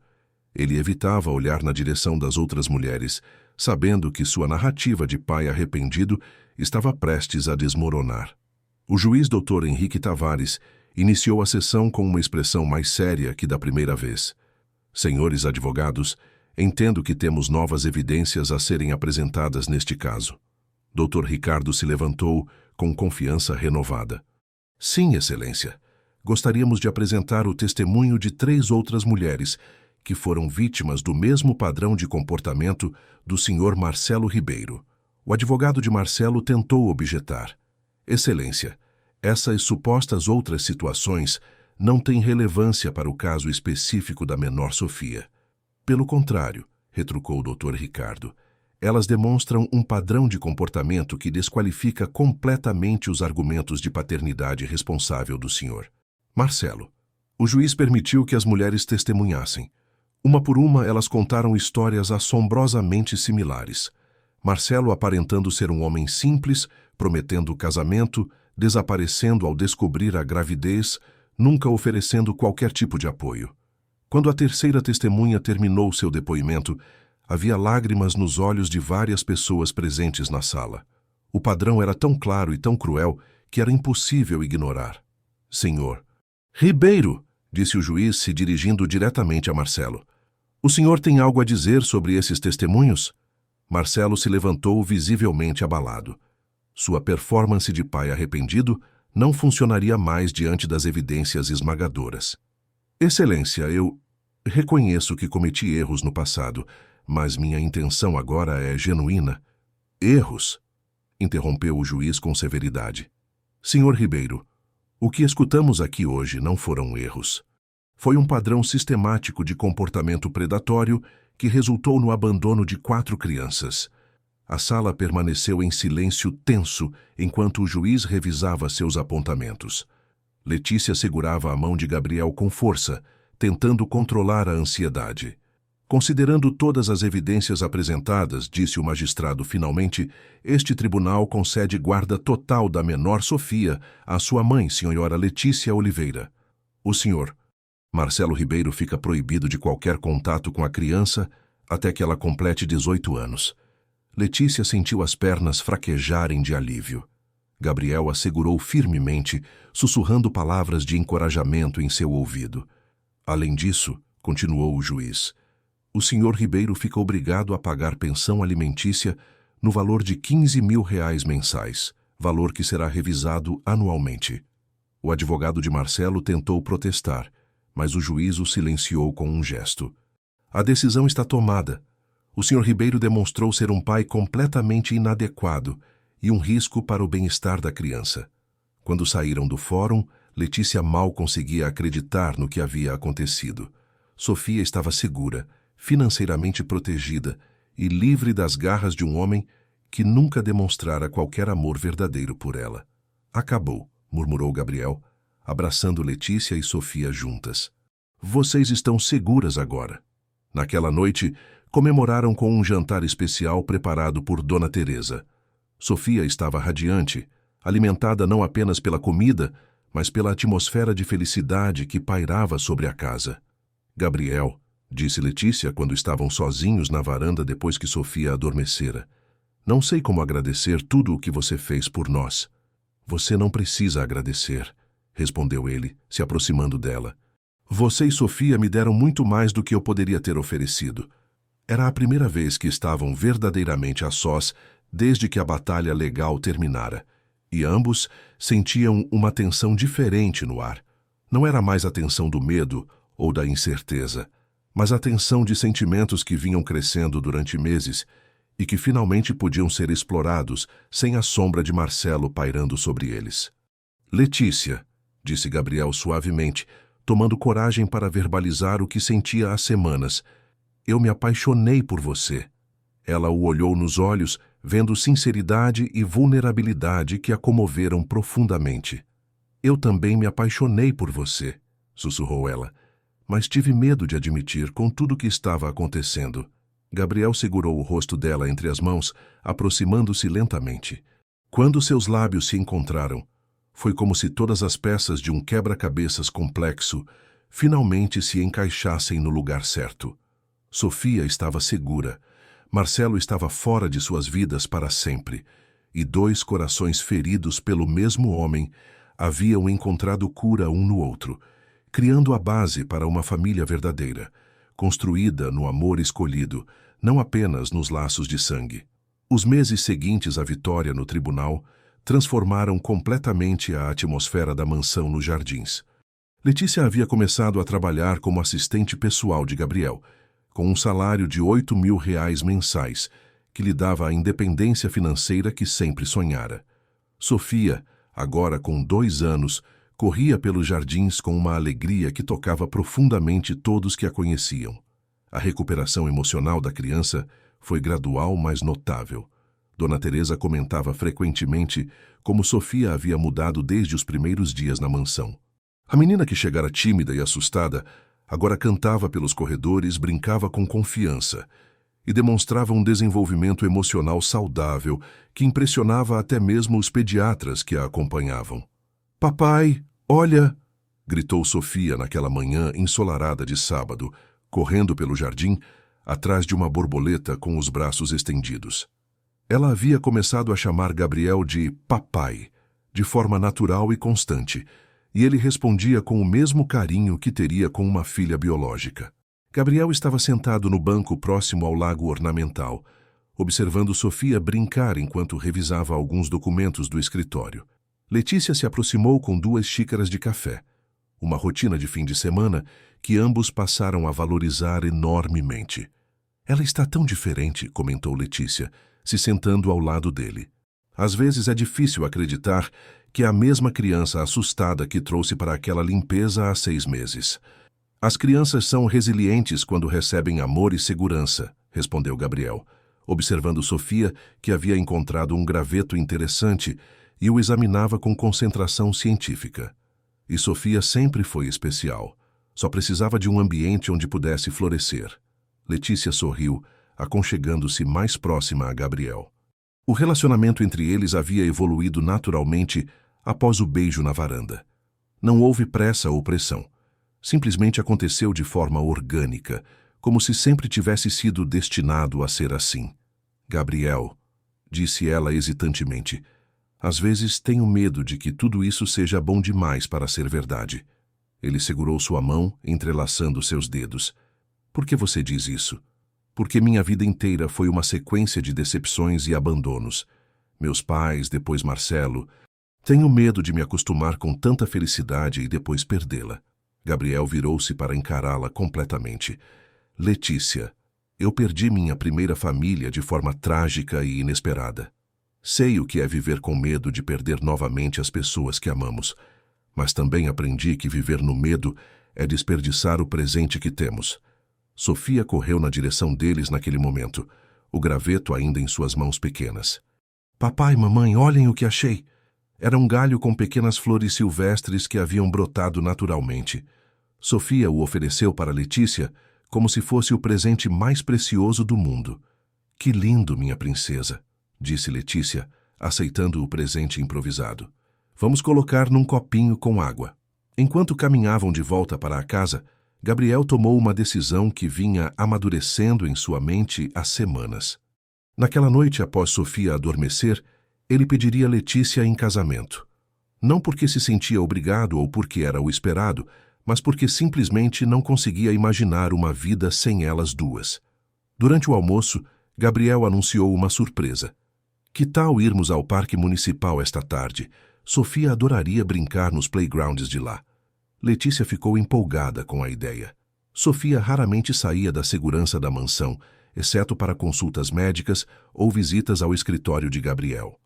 Ele evitava olhar na direção das outras mulheres, sabendo que sua narrativa de pai arrependido estava prestes a desmoronar. O juiz Dr. Henrique Tavares iniciou a sessão com uma expressão mais séria que da primeira vez. Senhores advogados, entendo que temos novas evidências a serem apresentadas neste caso. Dr. Ricardo se levantou com confiança renovada. Sim, Excelência. Gostaríamos de apresentar o testemunho de 3 outras mulheres que foram vítimas do mesmo padrão de comportamento do Sr. Marcelo Ribeiro. O advogado de Marcelo tentou objetar. Excelência, essas supostas outras situações não têm relevância para o caso específico da menor Sofia. Pelo contrário, retrucou o Dr. Ricardo, elas demonstram um padrão de comportamento que desqualifica completamente os argumentos de paternidade responsável do senhor. Marcelo. O juiz permitiu que as mulheres testemunhassem. Uma por uma, elas contaram histórias assombrosamente similares. Marcelo aparentando ser um homem simples, prometendo casamento, desaparecendo ao descobrir a gravidez, nunca oferecendo qualquer tipo de apoio. Quando a terceira testemunha terminou seu depoimento, havia lágrimas nos olhos de várias pessoas presentes na sala. O padrão era tão claro e tão cruel que era impossível ignorar. Senhor Ribeiro, disse o juiz se dirigindo diretamente a Marcelo. O senhor tem algo a dizer sobre esses testemunhos? Marcelo se levantou visivelmente abalado. Sua performance de pai arrependido não funcionaria mais diante das evidências esmagadoras. Excelência, eu reconheço que cometi erros no passado, mas minha intenção agora é genuína. Erros? Interrompeu o juiz com severidade. Senhor Ribeiro, o que escutamos aqui hoje não foram erros. Foi um padrão sistemático de comportamento predatório que resultou no abandono de 4 crianças. A sala permaneceu em silêncio tenso enquanto o juiz revisava seus apontamentos. Letícia segurava a mão de Gabriel com força, tentando controlar a ansiedade. Considerando todas as evidências apresentadas, disse o magistrado finalmente, este tribunal concede guarda total da menor Sofia à sua mãe, senhora Letícia Oliveira. O senhor Marcelo Ribeiro fica proibido de qualquer contato com a criança até que ela complete 18 anos. Letícia sentiu as pernas fraquejarem de alívio. Gabriel a segurou firmemente, sussurrando palavras de encorajamento em seu ouvido. Além disso, continuou o juiz, o senhor Ribeiro fica obrigado a pagar pensão alimentícia no valor de R$ 15.000 mensais, valor que será revisado anualmente. O advogado de Marcelo tentou protestar, mas o juiz o silenciou com um gesto. A decisão está tomada. O senhor Ribeiro demonstrou ser um pai completamente inadequado e um risco para o bem-estar da criança. Quando saíram do fórum, Letícia mal conseguia acreditar no que havia acontecido. Sofia estava segura, financeiramente protegida e livre das garras de um homem que nunca demonstrara qualquer amor verdadeiro por ela. Acabou, murmurou Gabriel, abraçando Letícia e Sofia juntas. Vocês estão seguras agora. Naquela noite, comemoraram com um jantar especial preparado por Dona Teresa. Sofia estava radiante, alimentada não apenas pela comida, mas pela atmosfera de felicidade que pairava sobre a casa. Gabriel, disse Letícia quando estavam sozinhos na varanda depois que Sofia adormecera, não sei como agradecer tudo o que você fez por nós. Você não precisa agradecer, respondeu ele, se aproximando dela. Você e Sofia me deram muito mais do que eu poderia ter oferecido. Era a primeira vez que estavam verdadeiramente a sós desde que a batalha legal terminara, e ambos sentiam uma tensão diferente no ar. Não era mais a tensão do medo ou da incerteza, mas a tensão de sentimentos que vinham crescendo durante meses e que finalmente podiam ser explorados sem a sombra de Marcelo pairando sobre eles. Letícia, disse Gabriel suavemente, tomando coragem para verbalizar o que sentia há semanas, eu me apaixonei por você. Ela o olhou nos olhos, vendo sinceridade e vulnerabilidade que a comoveram profundamente. Eu também me apaixonei por você, sussurrou ela, mas tive medo de admitir com tudo o que estava acontecendo. Gabriel segurou o rosto dela entre as mãos, aproximando-se lentamente. Quando seus lábios se encontraram, foi como se todas as peças de um quebra-cabeças complexo finalmente se encaixassem no lugar certo. Sofia estava segura, Marcelo estava fora de suas vidas para sempre, e dois corações feridos pelo mesmo homem haviam encontrado cura um no outro, criando a base para uma família verdadeira, construída no amor escolhido, não apenas nos laços de sangue. Os meses seguintes à vitória no tribunal transformaram completamente a atmosfera da mansão nos jardins. Letícia havia começado a trabalhar como assistente pessoal de Gabriel, com um salário de R$ 8.000 mensais, que lhe dava a independência financeira que sempre sonhara. Sofia, agora com 2 anos, corria pelos jardins com uma alegria que tocava profundamente todos que a conheciam. A recuperação emocional da criança foi gradual, mas notável. Dona Teresa comentava frequentemente como Sofia havia mudado desde os primeiros dias na mansão. A menina que chegara tímida e assustada agora cantava pelos corredores, brincava com confiança e demonstrava um desenvolvimento emocional saudável que impressionava até mesmo os pediatras que a acompanhavam. "Papai, olha!" gritou Sofia naquela manhã ensolarada de sábado, correndo pelo jardim, atrás de uma borboleta com os braços estendidos. Ela havia começado a chamar Gabriel de papai, de forma natural e constante, e ele respondia com o mesmo carinho que teria com uma filha biológica. Gabriel estava sentado no banco próximo ao lago ornamental, observando Sofia brincar enquanto revisava alguns documentos do escritório. Letícia se aproximou com 2 xícaras de café, uma rotina de fim de semana que ambos passaram a valorizar enormemente. "Ela está tão diferente", comentou Letícia, se sentando ao lado dele. "Às vezes é difícil acreditar que é a mesma criança assustada que trouxe para aquela limpeza há 6 meses. As crianças são resilientes quando recebem amor e segurança", respondeu Gabriel, observando Sofia, que havia encontrado um graveto interessante e o examinava com concentração científica. E Sofia sempre foi especial. Só precisava de um ambiente onde pudesse florescer. Letícia sorriu, aconchegando-se mais próxima a Gabriel. O relacionamento entre eles havia evoluído naturalmente após o beijo na varanda. Não houve pressa ou pressão. Simplesmente aconteceu de forma orgânica, como se sempre tivesse sido destinado a ser assim. "Gabriel", disse ela hesitantemente, "às vezes tenho medo de que tudo isso seja bom demais para ser verdade." Ele segurou sua mão, entrelaçando seus dedos. "Por que você diz isso?" "Porque minha vida inteira foi uma sequência de decepções e abandonos. Meus pais, depois Marcelo. Tenho medo de me acostumar com tanta felicidade e depois perdê-la." Gabriel virou-se para encará-la completamente. "Letícia, eu perdi minha primeira família de forma trágica e inesperada. Sei o que é viver com medo de perder novamente as pessoas que amamos, mas também aprendi que viver no medo é desperdiçar o presente que temos." Sofia correu na direção deles naquele momento, o graveto ainda em suas mãos pequenas. "Papai, mamãe, olhem o que achei." Era um galho com pequenas flores silvestres que haviam brotado naturalmente. Sofia o ofereceu para Letícia como se fosse o presente mais precioso do mundo. "Que lindo, minha princesa", disse Letícia, aceitando o presente improvisado. "Vamos colocar num copinho com água." Enquanto caminhavam de volta para a casa, Gabriel tomou uma decisão que vinha amadurecendo em sua mente há semanas. Naquela noite, após Sofia adormecer, ele pediria Letícia em casamento. Não porque se sentia obrigado ou porque era o esperado, mas porque simplesmente não conseguia imaginar uma vida sem elas duas. Durante o almoço, Gabriel anunciou uma surpresa. "Que tal irmos ao Parque Municipal esta tarde? Sofia adoraria brincar nos playgrounds de lá." Letícia ficou empolgada com a ideia. Sofia raramente saía da segurança da mansão, exceto para consultas médicas ou visitas ao escritório de Gabriel.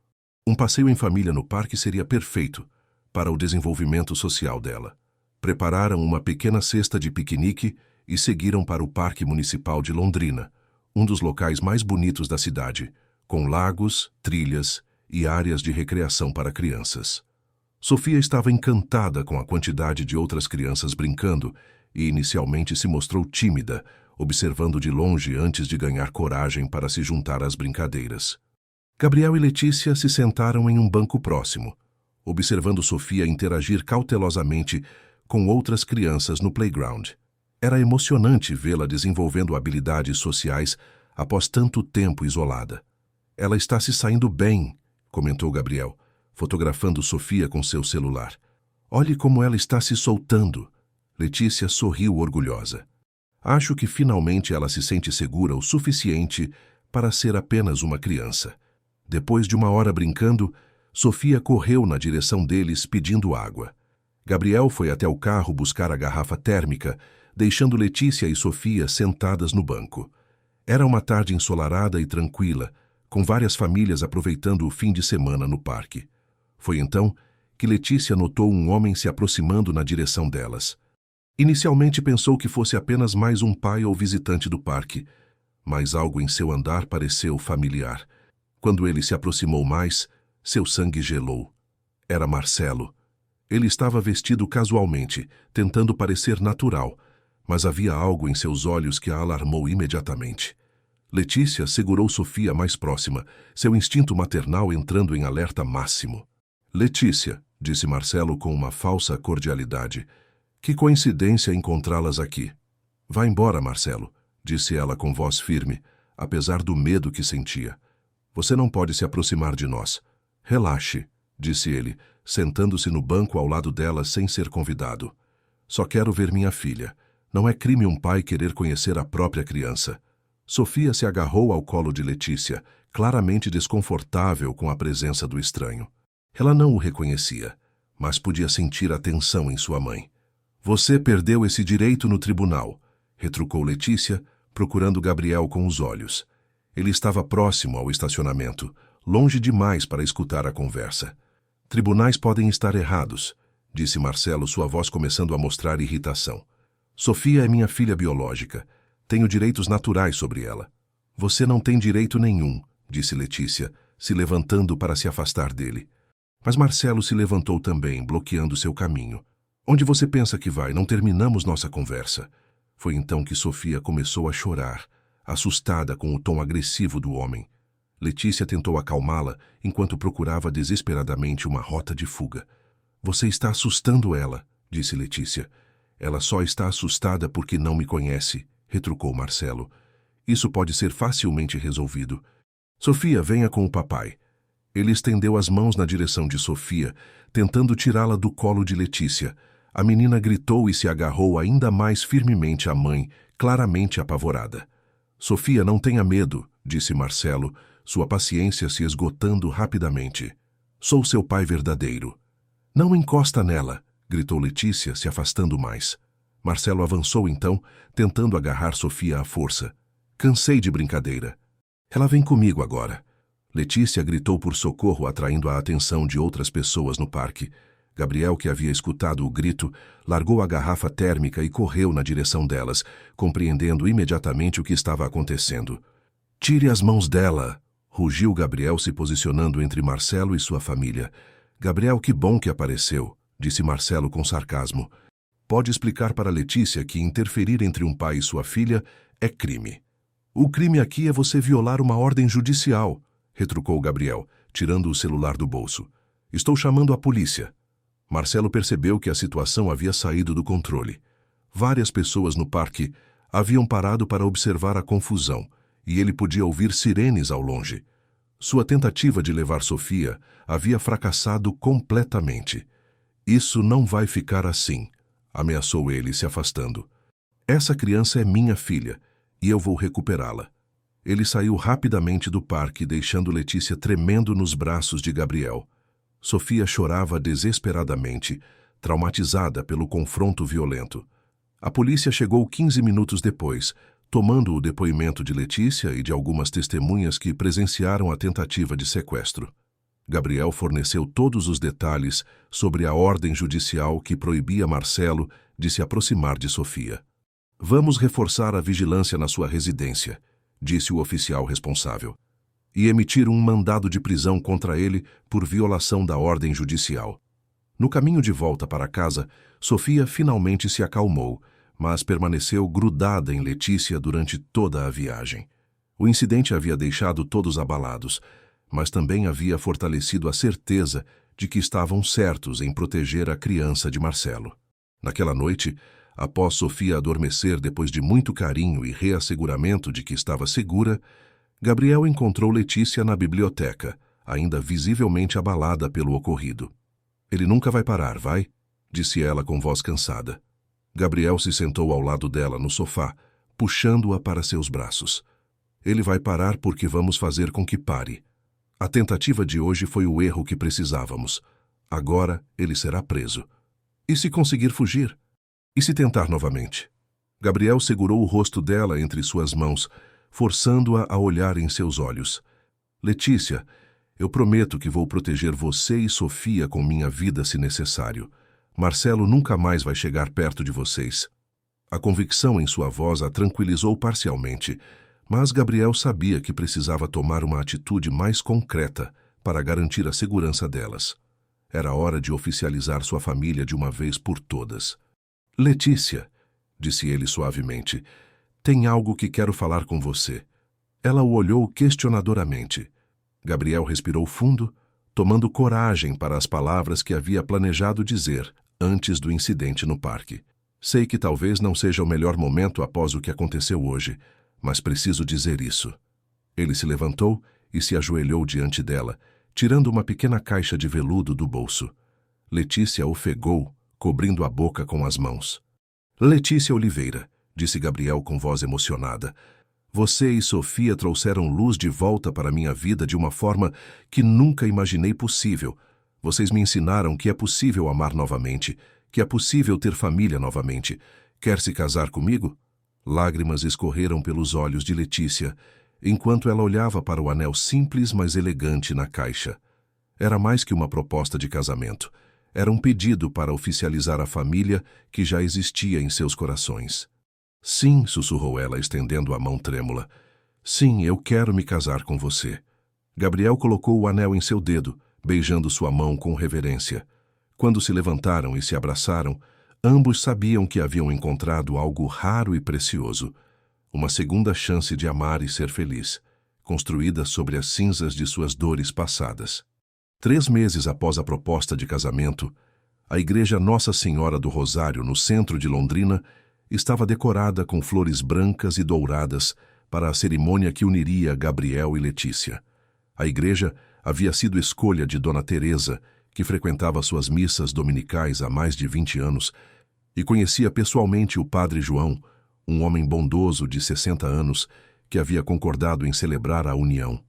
Um passeio em família no parque seria perfeito para o desenvolvimento social dela. Prepararam uma pequena cesta de piquenique e seguiram para o Parque Municipal de Londrina, um dos locais mais bonitos da cidade, com lagos, trilhas e áreas de recreação para crianças. Sofia estava encantada com a quantidade de outras crianças brincando e inicialmente se mostrou tímida, observando de longe antes de ganhar coragem para se juntar às brincadeiras. Gabriel e Letícia se sentaram em um banco próximo, observando Sofia interagir cautelosamente com outras crianças no playground. Era emocionante vê-la desenvolvendo habilidades sociais após tanto tempo isolada. Ela está se saindo bem, comentou Gabriel, fotografando Sofia com seu celular. Olhe como ela está se soltando. Letícia sorriu orgulhosa. Acho que finalmente ela se sente segura o suficiente para ser apenas uma criança. Depois de uma hora brincando, Sofia correu na direção deles pedindo água. Gabriel foi até o carro buscar a garrafa térmica, deixando Letícia e Sofia sentadas no banco. Era uma tarde ensolarada e tranquila, com várias famílias aproveitando o fim de semana no parque. Foi então que Letícia notou um homem se aproximando na direção delas. Inicialmente pensou que fosse apenas mais um pai ou visitante do parque, mas algo em seu andar pareceu familiar. Quando ele se aproximou mais, seu sangue gelou. Era Marcelo. Ele estava vestido casualmente, tentando parecer natural, mas havia algo em seus olhos que a alarmou imediatamente. Letícia segurou Sofia mais próxima, seu instinto maternal entrando em alerta máximo. Letícia, disse Marcelo com uma falsa cordialidade. Que coincidência encontrá-las aqui. Vá embora, Marcelo, disse ela com voz firme, apesar do medo que sentia. Você não pode se aproximar de nós. Relaxe, disse ele, sentando-se no banco ao lado dela sem ser convidado. Só quero ver minha filha. Não é crime um pai querer conhecer a própria criança. Sofia se agarrou ao colo de Letícia, claramente desconfortável com a presença do estranho. Ela não o reconhecia, mas podia sentir a tensão em sua mãe. Você perdeu esse direito no tribunal, retrucou Letícia, procurando Gabriel com os olhos. Ele estava próximo ao estacionamento, longe demais para escutar a conversa. Tribunais podem estar errados, disse Marcelo, sua voz começando a mostrar irritação. Sofia é minha filha biológica. Tenho direitos naturais sobre ela. Você não tem direito nenhum, disse Letícia, se levantando para se afastar dele. Mas Marcelo se levantou também, bloqueando seu caminho. Onde você pensa que vai? Não terminamos nossa conversa. Foi então que Sofia começou a chorar, assustada com o tom agressivo do homem. Letícia tentou acalmá-la enquanto procurava desesperadamente uma rota de fuga. Você está assustando ela, disse Letícia. Ela só está assustada porque não me conhece, retrucou Marcelo. Isso pode ser facilmente resolvido. Sofia, venha com o papai. Ele estendeu as mãos na direção de Sofia, tentando tirá-la do colo de Letícia. A menina gritou e se agarrou ainda mais firmemente à mãe, claramente apavorada. Sofia, não tenha medo, disse Marcelo, sua paciência se esgotando rapidamente. Sou seu pai verdadeiro. Não encosta nela, gritou Letícia, se afastando mais. Marcelo avançou então, tentando agarrar Sofia à força. Cansei de brincadeira. Ela vem comigo agora. Letícia gritou por socorro, atraindo a atenção de outras pessoas no parque. Gabriel, que havia escutado o grito, largou a garrafa térmica e correu na direção delas, compreendendo imediatamente o que estava acontecendo. Tire as mãos dela, rugiu Gabriel, se posicionando entre Marcelo e sua família. Gabriel, que bom que apareceu, disse Marcelo com sarcasmo. Pode explicar para Letícia que interferir entre um pai e sua filha é crime. O crime aqui é você violar uma ordem judicial, retrucou Gabriel, tirando o celular do bolso. Estou chamando a polícia. Marcelo percebeu que a situação havia saído do controle. Várias pessoas no parque haviam parado para observar a confusão, e ele podia ouvir sirenes ao longe. Sua tentativa de levar Sofia havia fracassado completamente. Isso não vai ficar assim, ameaçou ele, se afastando. Essa criança é minha filha, e eu vou recuperá-la. Ele saiu rapidamente do parque, deixando Letícia tremendo nos braços de Gabriel. Sofia chorava desesperadamente, traumatizada pelo confronto violento. A polícia chegou 15 minutos depois, tomando o depoimento de Letícia e de algumas testemunhas que presenciaram a tentativa de sequestro. Gabriel forneceu todos os detalhes sobre a ordem judicial que proibia Marcelo de se aproximar de Sofia. Vamos reforçar a vigilância na sua residência, disse o oficial responsável. e emitir um mandado de prisão contra ele por violação da ordem judicial. No caminho de volta para casa, Sofia finalmente se acalmou, mas permaneceu grudada em Letícia durante toda a viagem. O incidente havia deixado todos abalados, mas também havia fortalecido a certeza de que estavam certos em proteger a criança de Marcelo. Naquela noite, após Sofia adormecer depois de muito carinho e reasseguramento de que estava segura, Gabriel encontrou Letícia na biblioteca, ainda visivelmente abalada pelo ocorrido. "Ele nunca vai parar, vai?" disse ela com voz cansada. Gabriel se sentou ao lado dela no sofá, puxando-a para seus braços. "Ele vai parar porque vamos fazer com que pare. A tentativa de hoje foi o erro que precisávamos. Agora ele será preso. E se conseguir fugir? E se tentar novamente?" Gabriel segurou o rosto dela entre suas mãos, forçando-a a olhar em seus olhos. "Letícia, eu prometo que vou proteger você e Sofia com minha vida se necessário. Marcelo nunca mais vai chegar perto de vocês." A convicção em sua voz a tranquilizou parcialmente, mas Gabriel sabia que precisava tomar uma atitude mais concreta para garantir a segurança delas. Era hora de oficializar sua família de uma vez por todas. "Letícia", disse ele suavemente, "tem algo que quero falar com você." Ela o olhou questionadoramente. Gabriel respirou fundo, tomando coragem para as palavras que havia planejado dizer antes do incidente no parque. "Sei que talvez não seja o melhor momento após o que aconteceu hoje, mas preciso dizer isso." Ele se levantou e se ajoelhou diante dela, tirando uma pequena caixa de veludo do bolso. Letícia ofegou, cobrindo a boca com as mãos. "Letícia Oliveira", disse Gabriel com voz emocionada, "você e Sofia trouxeram luz de volta para minha vida de uma forma que nunca imaginei possível. Vocês me ensinaram que é possível amar novamente, que é possível ter família novamente. Quer se casar comigo?" Lágrimas escorreram pelos olhos de Letícia, enquanto ela olhava para o anel simples, mas elegante na caixa. Era mais que uma proposta de casamento. Era um pedido para oficializar a família que já existia em seus corações. "Sim", sussurrou ela, estendendo a mão trêmula. "Sim, eu quero me casar com você." Gabriel colocou o anel em seu dedo, beijando sua mão com reverência. Quando se levantaram e se abraçaram, ambos sabiam que haviam encontrado algo raro e precioso. Uma segunda chance de amar e ser feliz, construída sobre as cinzas de suas dores passadas. 3 meses após a proposta de casamento, a igreja Nossa Senhora do Rosário, no centro de Londrina, estava decorada com flores brancas e douradas para a cerimônia que uniria Gabriel e Letícia. A igreja havia sido escolha de Dona Teresa, que frequentava suas missas dominicais há mais de 20 anos, e conhecia pessoalmente o padre João, um homem bondoso de 60 anos, que havia concordado em celebrar a união.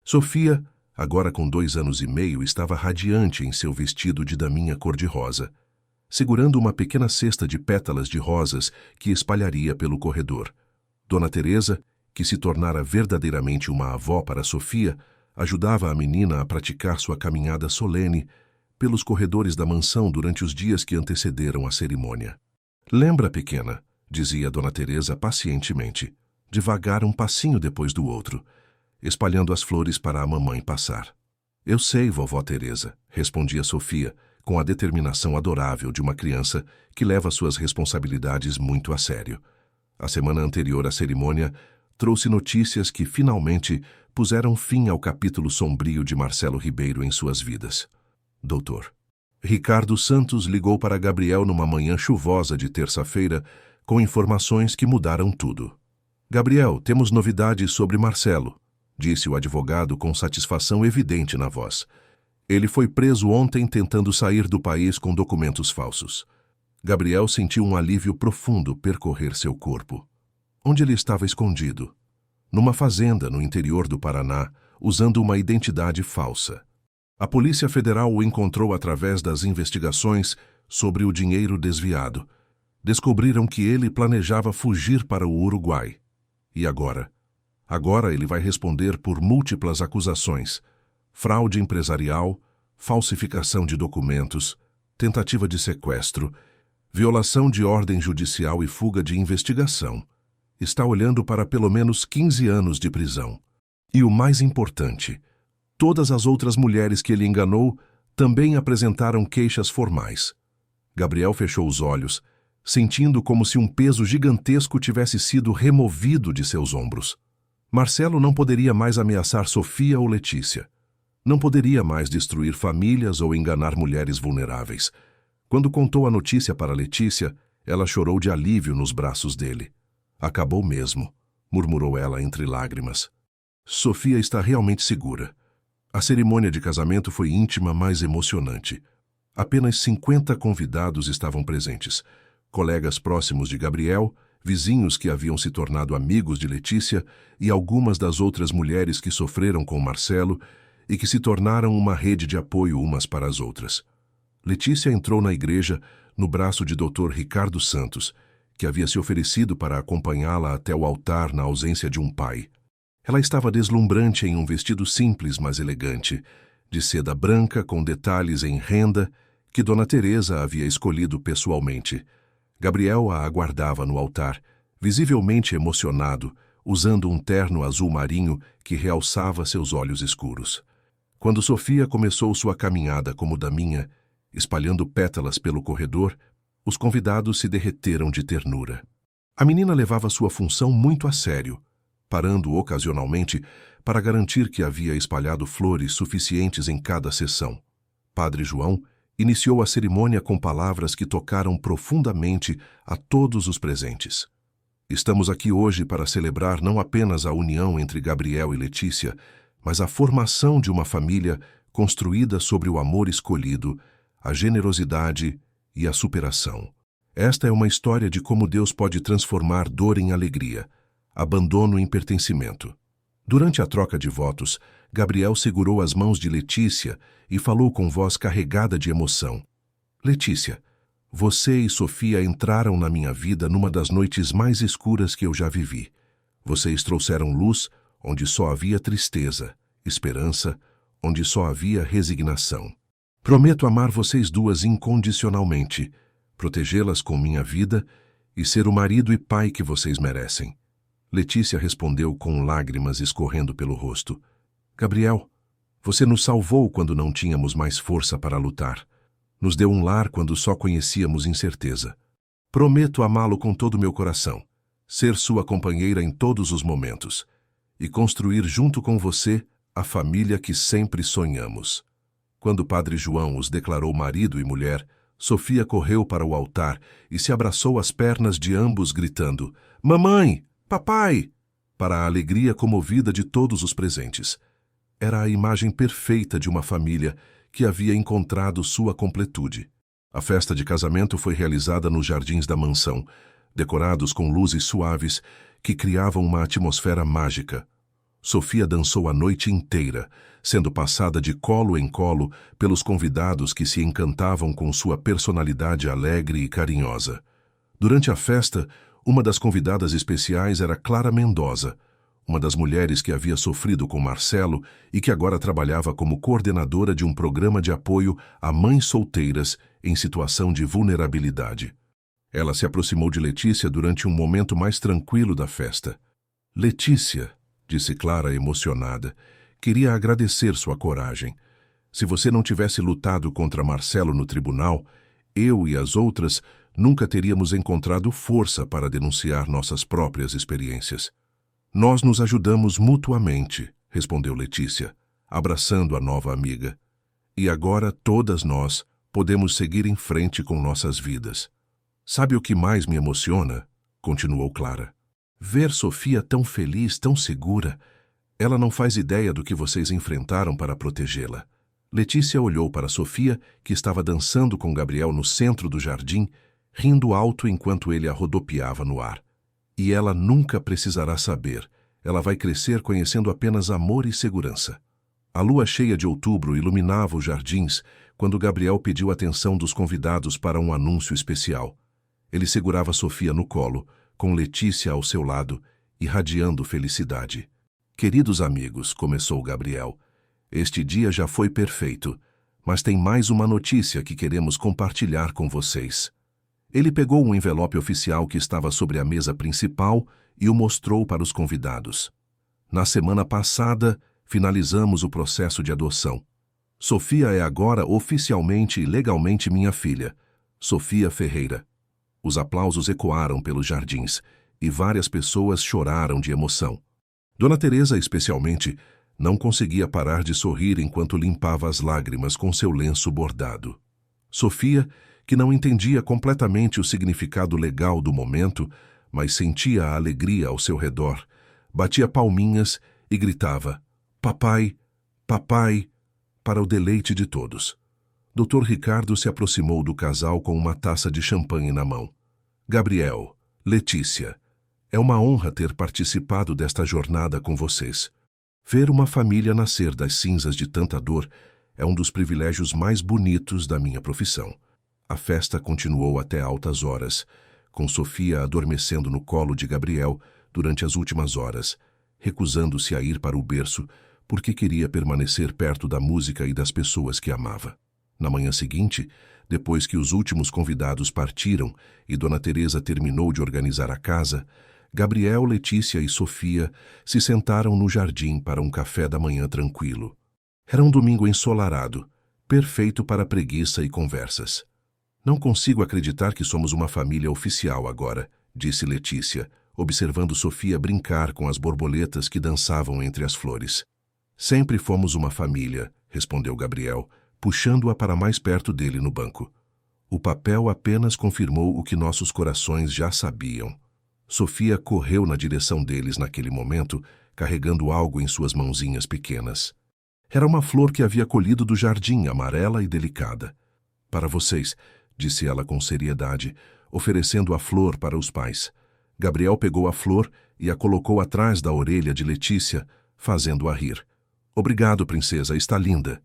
Sofia, agora com 2 anos e meio, estava radiante em seu vestido de daminha cor-de-rosa, segurando uma pequena cesta de pétalas de rosas que espalharia pelo corredor. Dona Teresa, que se tornara verdadeiramente uma avó para Sofia, ajudava a menina a praticar sua caminhada solene pelos corredores da mansão durante os dias que antecederam a cerimônia. "Lembra, pequena", dizia Dona Teresa pacientemente, devagar, um passinho depois do outro, espalhando as flores para a mamãe passar. "Eu sei, vovó Teresa", respondia Sofia, com a determinação adorável de uma criança que leva suas responsabilidades muito a sério. A semana anterior à cerimônia trouxe notícias que, finalmente, puseram fim ao capítulo sombrio de Marcelo Ribeiro em suas vidas. Doutor. Ricardo Santos ligou para Gabriel numa manhã chuvosa de terça-feira, com informações que mudaram tudo. "Gabriel, temos novidades sobre Marcelo", disse o advogado com satisfação evidente na voz. "Ele foi preso ontem tentando sair do país com documentos falsos." Gabriel sentiu um alívio profundo percorrer seu corpo. Onde ele estava escondido? Numa fazenda no interior do Paraná, usando uma identidade falsa. A Polícia Federal o encontrou através das investigações sobre o dinheiro desviado. Descobriram que ele planejava fugir para o Uruguai. E agora? Agora ele vai responder por múltiplas acusações: fraude empresarial, falsificação de documentos, tentativa de sequestro, violação de ordem judicial e fuga de investigação. Está olhando para pelo menos 15 anos de prisão. E o mais importante, todas as outras mulheres que ele enganou também apresentaram queixas formais. Gabriel fechou os olhos, sentindo como se um peso gigantesco tivesse sido removido de seus ombros. Marcelo não poderia mais ameaçar Sofia ou Letícia. Não poderia mais destruir famílias ou enganar mulheres vulneráveis. Quando contou a notícia para Letícia, ela chorou de alívio nos braços dele. Acabou mesmo, murmurou ela entre lágrimas. Sofia está realmente segura. A cerimônia de casamento foi íntima, mas emocionante. Apenas 50 convidados estavam presentes. Colegas próximos de Gabriel, vizinhos que haviam se tornado amigos de Letícia e algumas das outras mulheres que sofreram com Marcelo e que se tornaram uma rede de apoio umas para as outras. Letícia entrou na igreja no braço de Dr. Ricardo Santos, que havia se oferecido para acompanhá-la até o altar na ausência de um pai. Ela estava deslumbrante em um vestido simples, mas elegante, de seda branca com detalhes em renda que Dona Teresa havia escolhido pessoalmente. Gabriel a aguardava no altar, visivelmente emocionado, usando um terno azul marinho que realçava seus olhos escuros. Quando Sofia começou sua caminhada como daminha, espalhando pétalas pelo corredor, os convidados se derreteram de ternura. A menina levava sua função muito a sério, parando ocasionalmente para garantir que havia espalhado flores suficientes em cada sessão. Padre João iniciou a cerimônia com palavras que tocaram profundamente a todos os presentes. Estamos aqui hoje para celebrar não apenas a união entre Gabriel e Letícia, mas a formação de uma família construída sobre o amor escolhido, a generosidade e a superação. Esta é uma história de como Deus pode transformar dor em alegria, abandono em pertencimento. Durante a troca de votos, Gabriel segurou as mãos de Letícia e falou com voz carregada de emoção. Letícia, você e Sofia entraram na minha vida numa das noites mais escuras que eu já vivi. Vocês trouxeram luz onde só havia tristeza, esperança, onde só havia resignação. Prometo amar vocês duas incondicionalmente, protegê-las com minha vida e ser o marido e pai que vocês merecem. Letícia respondeu com lágrimas escorrendo pelo rosto. Gabriel, você nos salvou quando não tínhamos mais força para lutar. Nos deu um lar quando só conhecíamos incerteza. Prometo amá-lo com todo o meu coração, ser sua companheira em todos os momentos e construir junto com você a família que sempre sonhamos. Quando o Padre João os declarou marido e mulher, Sofia correu para o altar e se abraçou às pernas de ambos, gritando: Mamãe! Papai! Para a alegria comovida de todos os presentes. Era a imagem perfeita de uma família que havia encontrado sua completude. A festa de casamento foi realizada nos jardins da mansão, decorados com luzes suaves que criavam uma atmosfera mágica. Sofia dançou a noite inteira, sendo passada de colo em colo pelos convidados que se encantavam com sua personalidade alegre e carinhosa. Durante a festa, uma das convidadas especiais era Clara Mendoza, uma das mulheres que havia sofrido com Marcelo e que agora trabalhava como coordenadora de um programa de apoio a mães solteiras em situação de vulnerabilidade. Ela se aproximou de Letícia durante um momento mais tranquilo da festa. Letícia, disse Clara emocionada, queria agradecer sua coragem. Se você não tivesse lutado contra Marcelo no tribunal, eu e as outras nunca teríamos encontrado força para denunciar nossas próprias experiências. Nós nos ajudamos mutuamente, respondeu Letícia, abraçando a nova amiga. E agora todas nós podemos seguir em frente com nossas vidas. Sabe o que mais me emociona? Continuou Clara. Ver Sofia tão feliz, tão segura. Ela não faz ideia do que vocês enfrentaram para protegê-la. Letícia olhou para Sofia, que estava dançando com Gabriel no centro do jardim, rindo alto enquanto ele a rodopiava no ar. E ela nunca precisará saber. Ela vai crescer conhecendo apenas amor e segurança. A lua cheia de outubro iluminava os jardins quando Gabriel pediu atenção dos convidados para um anúncio especial. Ele segurava Sofia no colo, com Letícia ao seu lado, irradiando felicidade. Queridos amigos, começou Gabriel, este dia já foi perfeito, mas tem mais uma notícia que queremos compartilhar com vocês. Ele pegou um envelope oficial que estava sobre a mesa principal e o mostrou para os convidados. Na semana passada, finalizamos o processo de adoção. Sofia é agora oficialmente e legalmente minha filha, Sofia Ferreira. Os aplausos ecoaram pelos jardins e várias pessoas choraram de emoção. Dona Teresa, especialmente, não conseguia parar de sorrir enquanto limpava as lágrimas com seu lenço bordado. Sofia, que não entendia completamente o significado legal do momento, mas sentia a alegria ao seu redor, batia palminhas e gritava: "Papai, papai", para o deleite de todos. Dr. Ricardo se aproximou do casal com uma taça de champanhe na mão. "Gabriel, Letícia, é uma honra ter participado desta jornada com vocês. Ver uma família nascer das cinzas de tanta dor é um dos privilégios mais bonitos da minha profissão." A festa continuou até altas horas, com Sofia adormecendo no colo de Gabriel durante as últimas horas, recusando-se a ir para o berço porque queria permanecer perto da música e das pessoas que amava. Na manhã seguinte, depois que os últimos convidados partiram e Dona Teresa terminou de organizar a casa, Gabriel, Letícia e Sofia se sentaram no jardim para um café da manhã tranquilo. Era um domingo ensolarado, perfeito para preguiça e conversas. "Não consigo acreditar que somos uma família oficial agora", disse Letícia, observando Sofia brincar com as borboletas que dançavam entre as flores. "Sempre fomos uma família", respondeu Gabriel, puxando-a para mais perto dele no banco. "O papel apenas confirmou o que nossos corações já sabiam." Sofia correu na direção deles naquele momento, carregando algo em suas mãozinhas pequenas. Era uma flor que havia colhido do jardim, amarela e delicada. "Para vocês", disse ela com seriedade, oferecendo a flor para os pais. Gabriel pegou a flor e a colocou atrás da orelha de Letícia, fazendo-a rir. "Obrigado, princesa, está linda."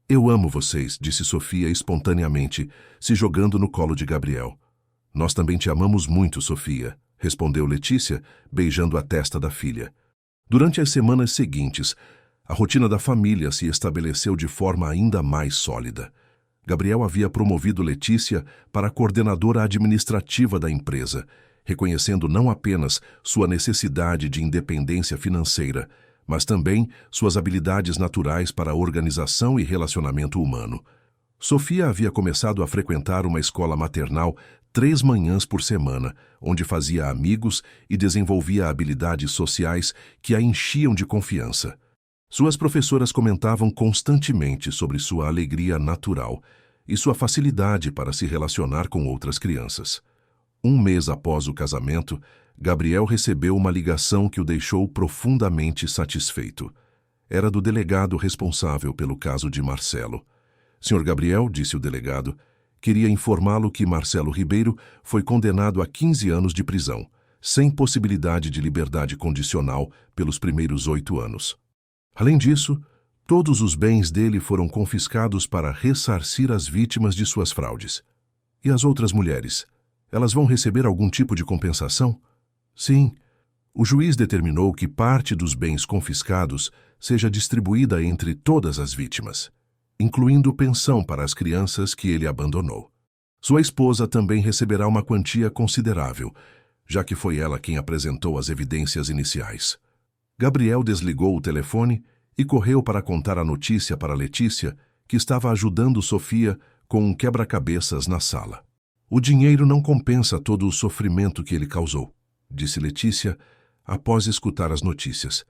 "Eu amo vocês", disse Sofia espontaneamente, se jogando no colo de Gabriel. "Nós também te amamos muito, Sofia", respondeu Letícia, beijando a testa da filha. Durante as semanas seguintes, a rotina da família se estabeleceu de forma ainda mais sólida. Gabriel havia promovido Letícia para coordenadora administrativa da empresa, reconhecendo não apenas sua necessidade de independência financeira, mas também suas habilidades naturais para a organização e relacionamento humano. Sofia havia começado a frequentar uma escola maternal 3 manhãs por semana, onde fazia amigos e desenvolvia habilidades sociais que a enchiam de confiança. Suas professoras comentavam constantemente sobre sua alegria natural e sua facilidade para se relacionar com outras crianças. Um mês após o casamento, Gabriel recebeu uma ligação que o deixou profundamente satisfeito. Era do delegado responsável pelo caso de Marcelo. "Senhor Gabriel", disse o delegado, "queria informá-lo que Marcelo Ribeiro foi condenado a 15 anos de prisão, sem possibilidade de liberdade condicional pelos primeiros 8 anos. Além disso, todos os bens dele foram confiscados para ressarcir as vítimas de suas fraudes." "E as outras mulheres? Elas vão receber algum tipo de compensação?" "Sim. O juiz determinou que parte dos bens confiscados seja distribuída entre todas as vítimas, incluindo pensão para as crianças que ele abandonou. Sua esposa também receberá uma quantia considerável, já que foi ela quem apresentou as evidências iniciais." Gabriel desligou o telefone e correu para contar a notícia para Letícia, que estava ajudando Sofia com um quebra-cabeças na sala. "O dinheiro não compensa todo o sofrimento que ele causou", disse Letícia, após escutar as notícias.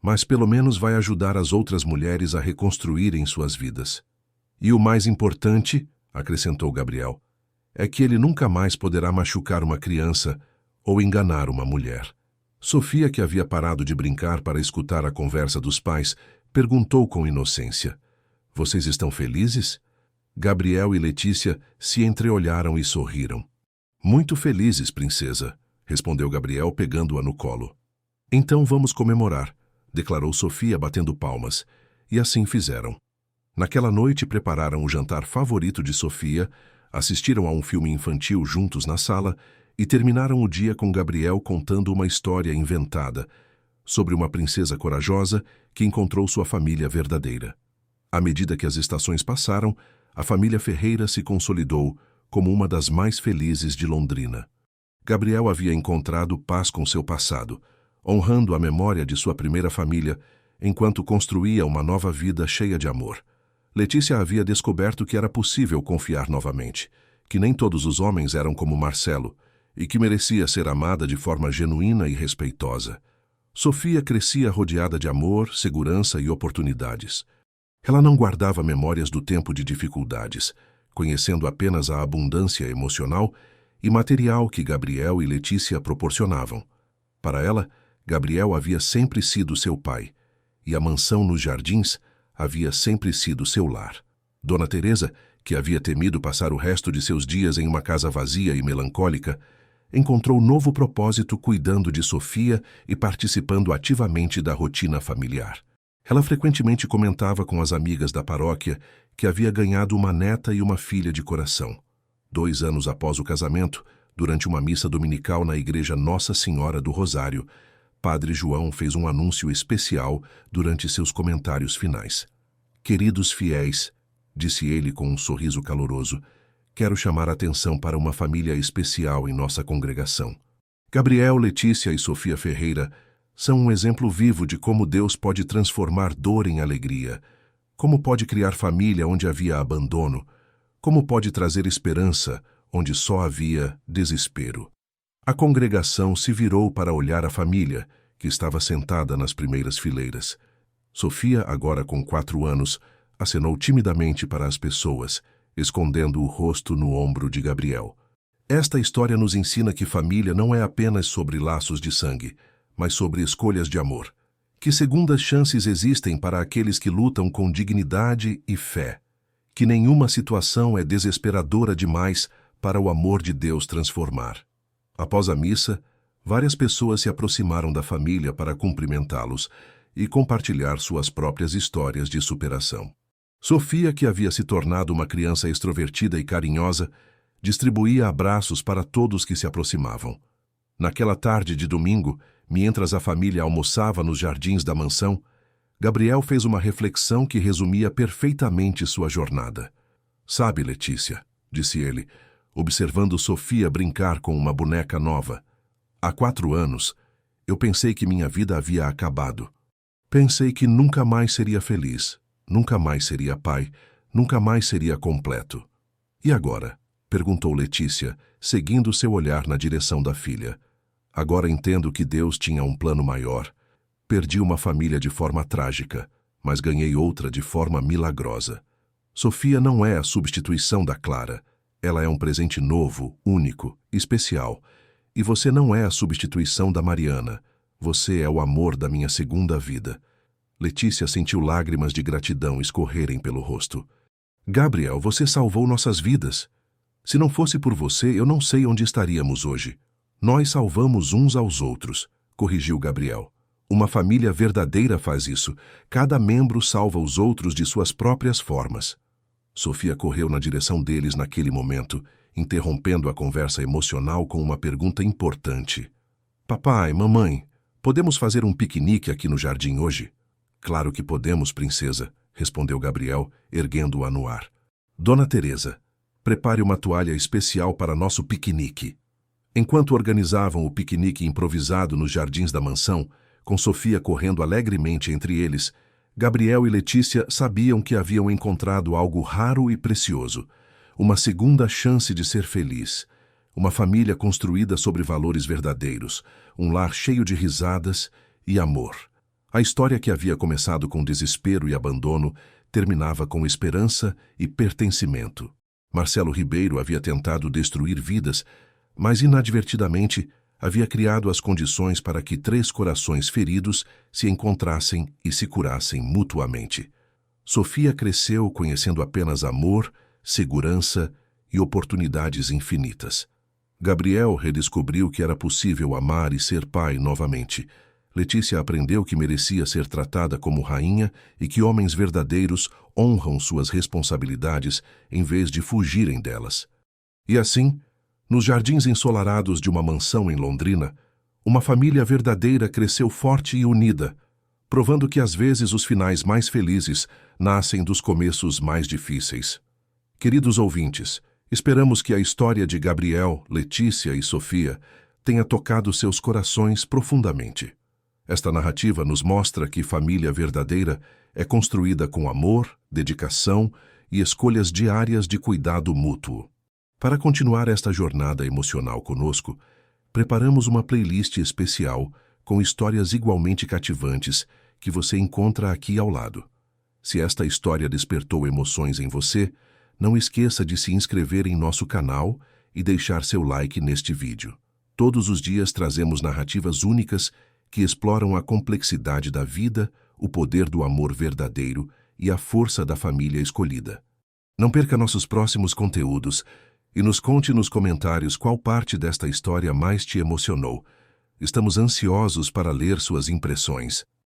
"Mas pelo menos vai ajudar as outras mulheres a reconstruírem suas vidas. E o mais importante", acrescentou Gabriel, "é que ele nunca mais poderá machucar uma criança ou enganar uma mulher." Sofia, que havia parado de brincar para escutar a conversa dos pais, perguntou com inocência: "Vocês estão felizes?" Gabriel e Letícia se entreolharam e sorriram. "Muito felizes, princesa", respondeu Gabriel, pegando-a no colo. "Então vamos comemorar", declarou Sofia, batendo palmas, e assim fizeram. Naquela noite prepararam o jantar favorito de Sofia, assistiram a um filme infantil juntos na sala e terminaram o dia com Gabriel contando uma história inventada sobre uma princesa corajosa que encontrou sua família verdadeira. À medida que as estações passaram, a família Ferreira se consolidou como uma das mais felizes de Londrina. Gabriel havia encontrado paz com seu passado, honrando a memória de sua primeira família, enquanto construía uma nova vida cheia de amor. Letícia havia descoberto que era possível confiar novamente, que nem todos os homens eram como Marcelo, e que merecia ser amada de forma genuína e respeitosa. Sofia crescia rodeada de amor, segurança e oportunidades. Ela não guardava memórias do tempo de dificuldades, conhecendo apenas a abundância emocional e material que Gabriel e Letícia proporcionavam. Para ela, Gabriel havia sempre sido seu pai, e a mansão nos Jardins havia sempre sido seu lar. Dona Teresa, que havia temido passar o resto de seus dias em uma casa vazia e melancólica, encontrou novo propósito cuidando de Sofia e participando ativamente da rotina familiar. Ela frequentemente comentava com as amigas da paróquia que havia ganhado uma neta e uma filha de coração. 2 anos após o casamento, durante uma missa dominical na igreja Nossa Senhora do Rosário, Padre João fez um anúncio especial durante seus comentários finais. Queridos fiéis, disse ele com um sorriso caloroso, quero chamar a atenção para uma família especial em nossa congregação. Gabriel, Letícia e Sofia Ferreira são um exemplo vivo de como Deus pode transformar dor em alegria, como pode criar família onde havia abandono, como pode trazer esperança onde só havia desespero. A congregação se virou para olhar a família, que estava sentada nas primeiras fileiras. Sofia, agora com 4 anos, acenou timidamente para as pessoas, escondendo o rosto no ombro de Gabriel. Esta história nos ensina que família não é apenas sobre laços de sangue, mas sobre escolhas de amor. Que segundas chances existem para aqueles que lutam com dignidade e fé. Que nenhuma situação é desesperadora demais para o amor de Deus transformar. Após a missa, várias pessoas se aproximaram da família para cumprimentá-los e compartilhar suas próprias histórias de superação. Sofia, que havia se tornado uma criança extrovertida e carinhosa, distribuía abraços para todos que se aproximavam. Naquela tarde de domingo, mientras a família almoçava nos jardins da mansão, Gabriel fez uma reflexão que resumia perfeitamente sua jornada. Sabe, Letícia, disse ele, observando Sofia brincar com uma boneca nova. Há 4 anos, eu pensei que minha vida havia acabado. Pensei que nunca mais seria feliz, nunca mais seria pai, nunca mais seria completo. E agora? Perguntou Letícia, seguindo seu olhar na direção da filha. Agora entendo que Deus tinha um plano maior. Perdi uma família de forma trágica, mas ganhei outra de forma milagrosa. Sofia não é a substituição da Clara. Ela é um presente novo, único, especial. E você não é a substituição da Mariana. Você é o amor da minha segunda vida. Letícia sentiu lágrimas de gratidão escorrerem pelo rosto. Gabriel, você salvou nossas vidas. Se não fosse por você, eu não sei onde estaríamos hoje. Nós salvamos uns aos outros, corrigiu Gabriel. Uma família verdadeira faz isso. Cada membro salva os outros de suas próprias formas. Sofia correu na direção deles naquele momento, interrompendo a conversa emocional com uma pergunta importante. Papai, mamãe, podemos fazer um piquenique aqui no jardim hoje? Claro que podemos, princesa, respondeu Gabriel, erguendo-a no ar. Dona Teresa, prepare uma toalha especial para nosso piquenique. Enquanto organizavam o piquenique improvisado nos jardins da mansão, com Sofia correndo alegremente entre eles, Gabriel e Letícia sabiam que haviam encontrado algo raro e precioso, uma segunda chance de ser feliz, uma família construída sobre valores verdadeiros, um lar cheio de risadas e amor. A história que havia começado com desespero e abandono terminava com esperança e pertencimento. Marcelo Ribeiro havia tentado destruir vidas, mas inadvertidamente havia criado as condições para que 3 corações feridos se encontrassem e se curassem mutuamente. Sofia cresceu conhecendo apenas amor, segurança e oportunidades infinitas. Gabriel redescobriu que era possível amar e ser pai novamente. Letícia aprendeu que merecia ser tratada como rainha e que homens verdadeiros honram suas responsabilidades em vez de fugirem delas. E assim, nos jardins ensolarados de uma mansão em Londrina, uma família verdadeira cresceu forte e unida, provando que às vezes os finais mais felizes nascem dos começos mais difíceis. Queridos ouvintes, esperamos que a história de Gabriel, Letícia e Sofia tenha tocado seus corações profundamente. Esta narrativa nos mostra que família verdadeira é construída com amor, dedicação e escolhas diárias de cuidado mútuo. Para continuar esta jornada emocional conosco, preparamos uma playlist especial com histórias igualmente cativantes que você encontra aqui ao lado. Se esta história despertou emoções em você, não esqueça de se inscrever em nosso canal e deixar seu like neste vídeo. Todos os dias trazemos narrativas únicas que exploram a complexidade da vida, o poder do amor verdadeiro e a força da família escolhida. Não perca nossos próximos conteúdos e nos conte nos comentários qual parte desta história mais te emocionou. Estamos ansiosos para ler suas impressões.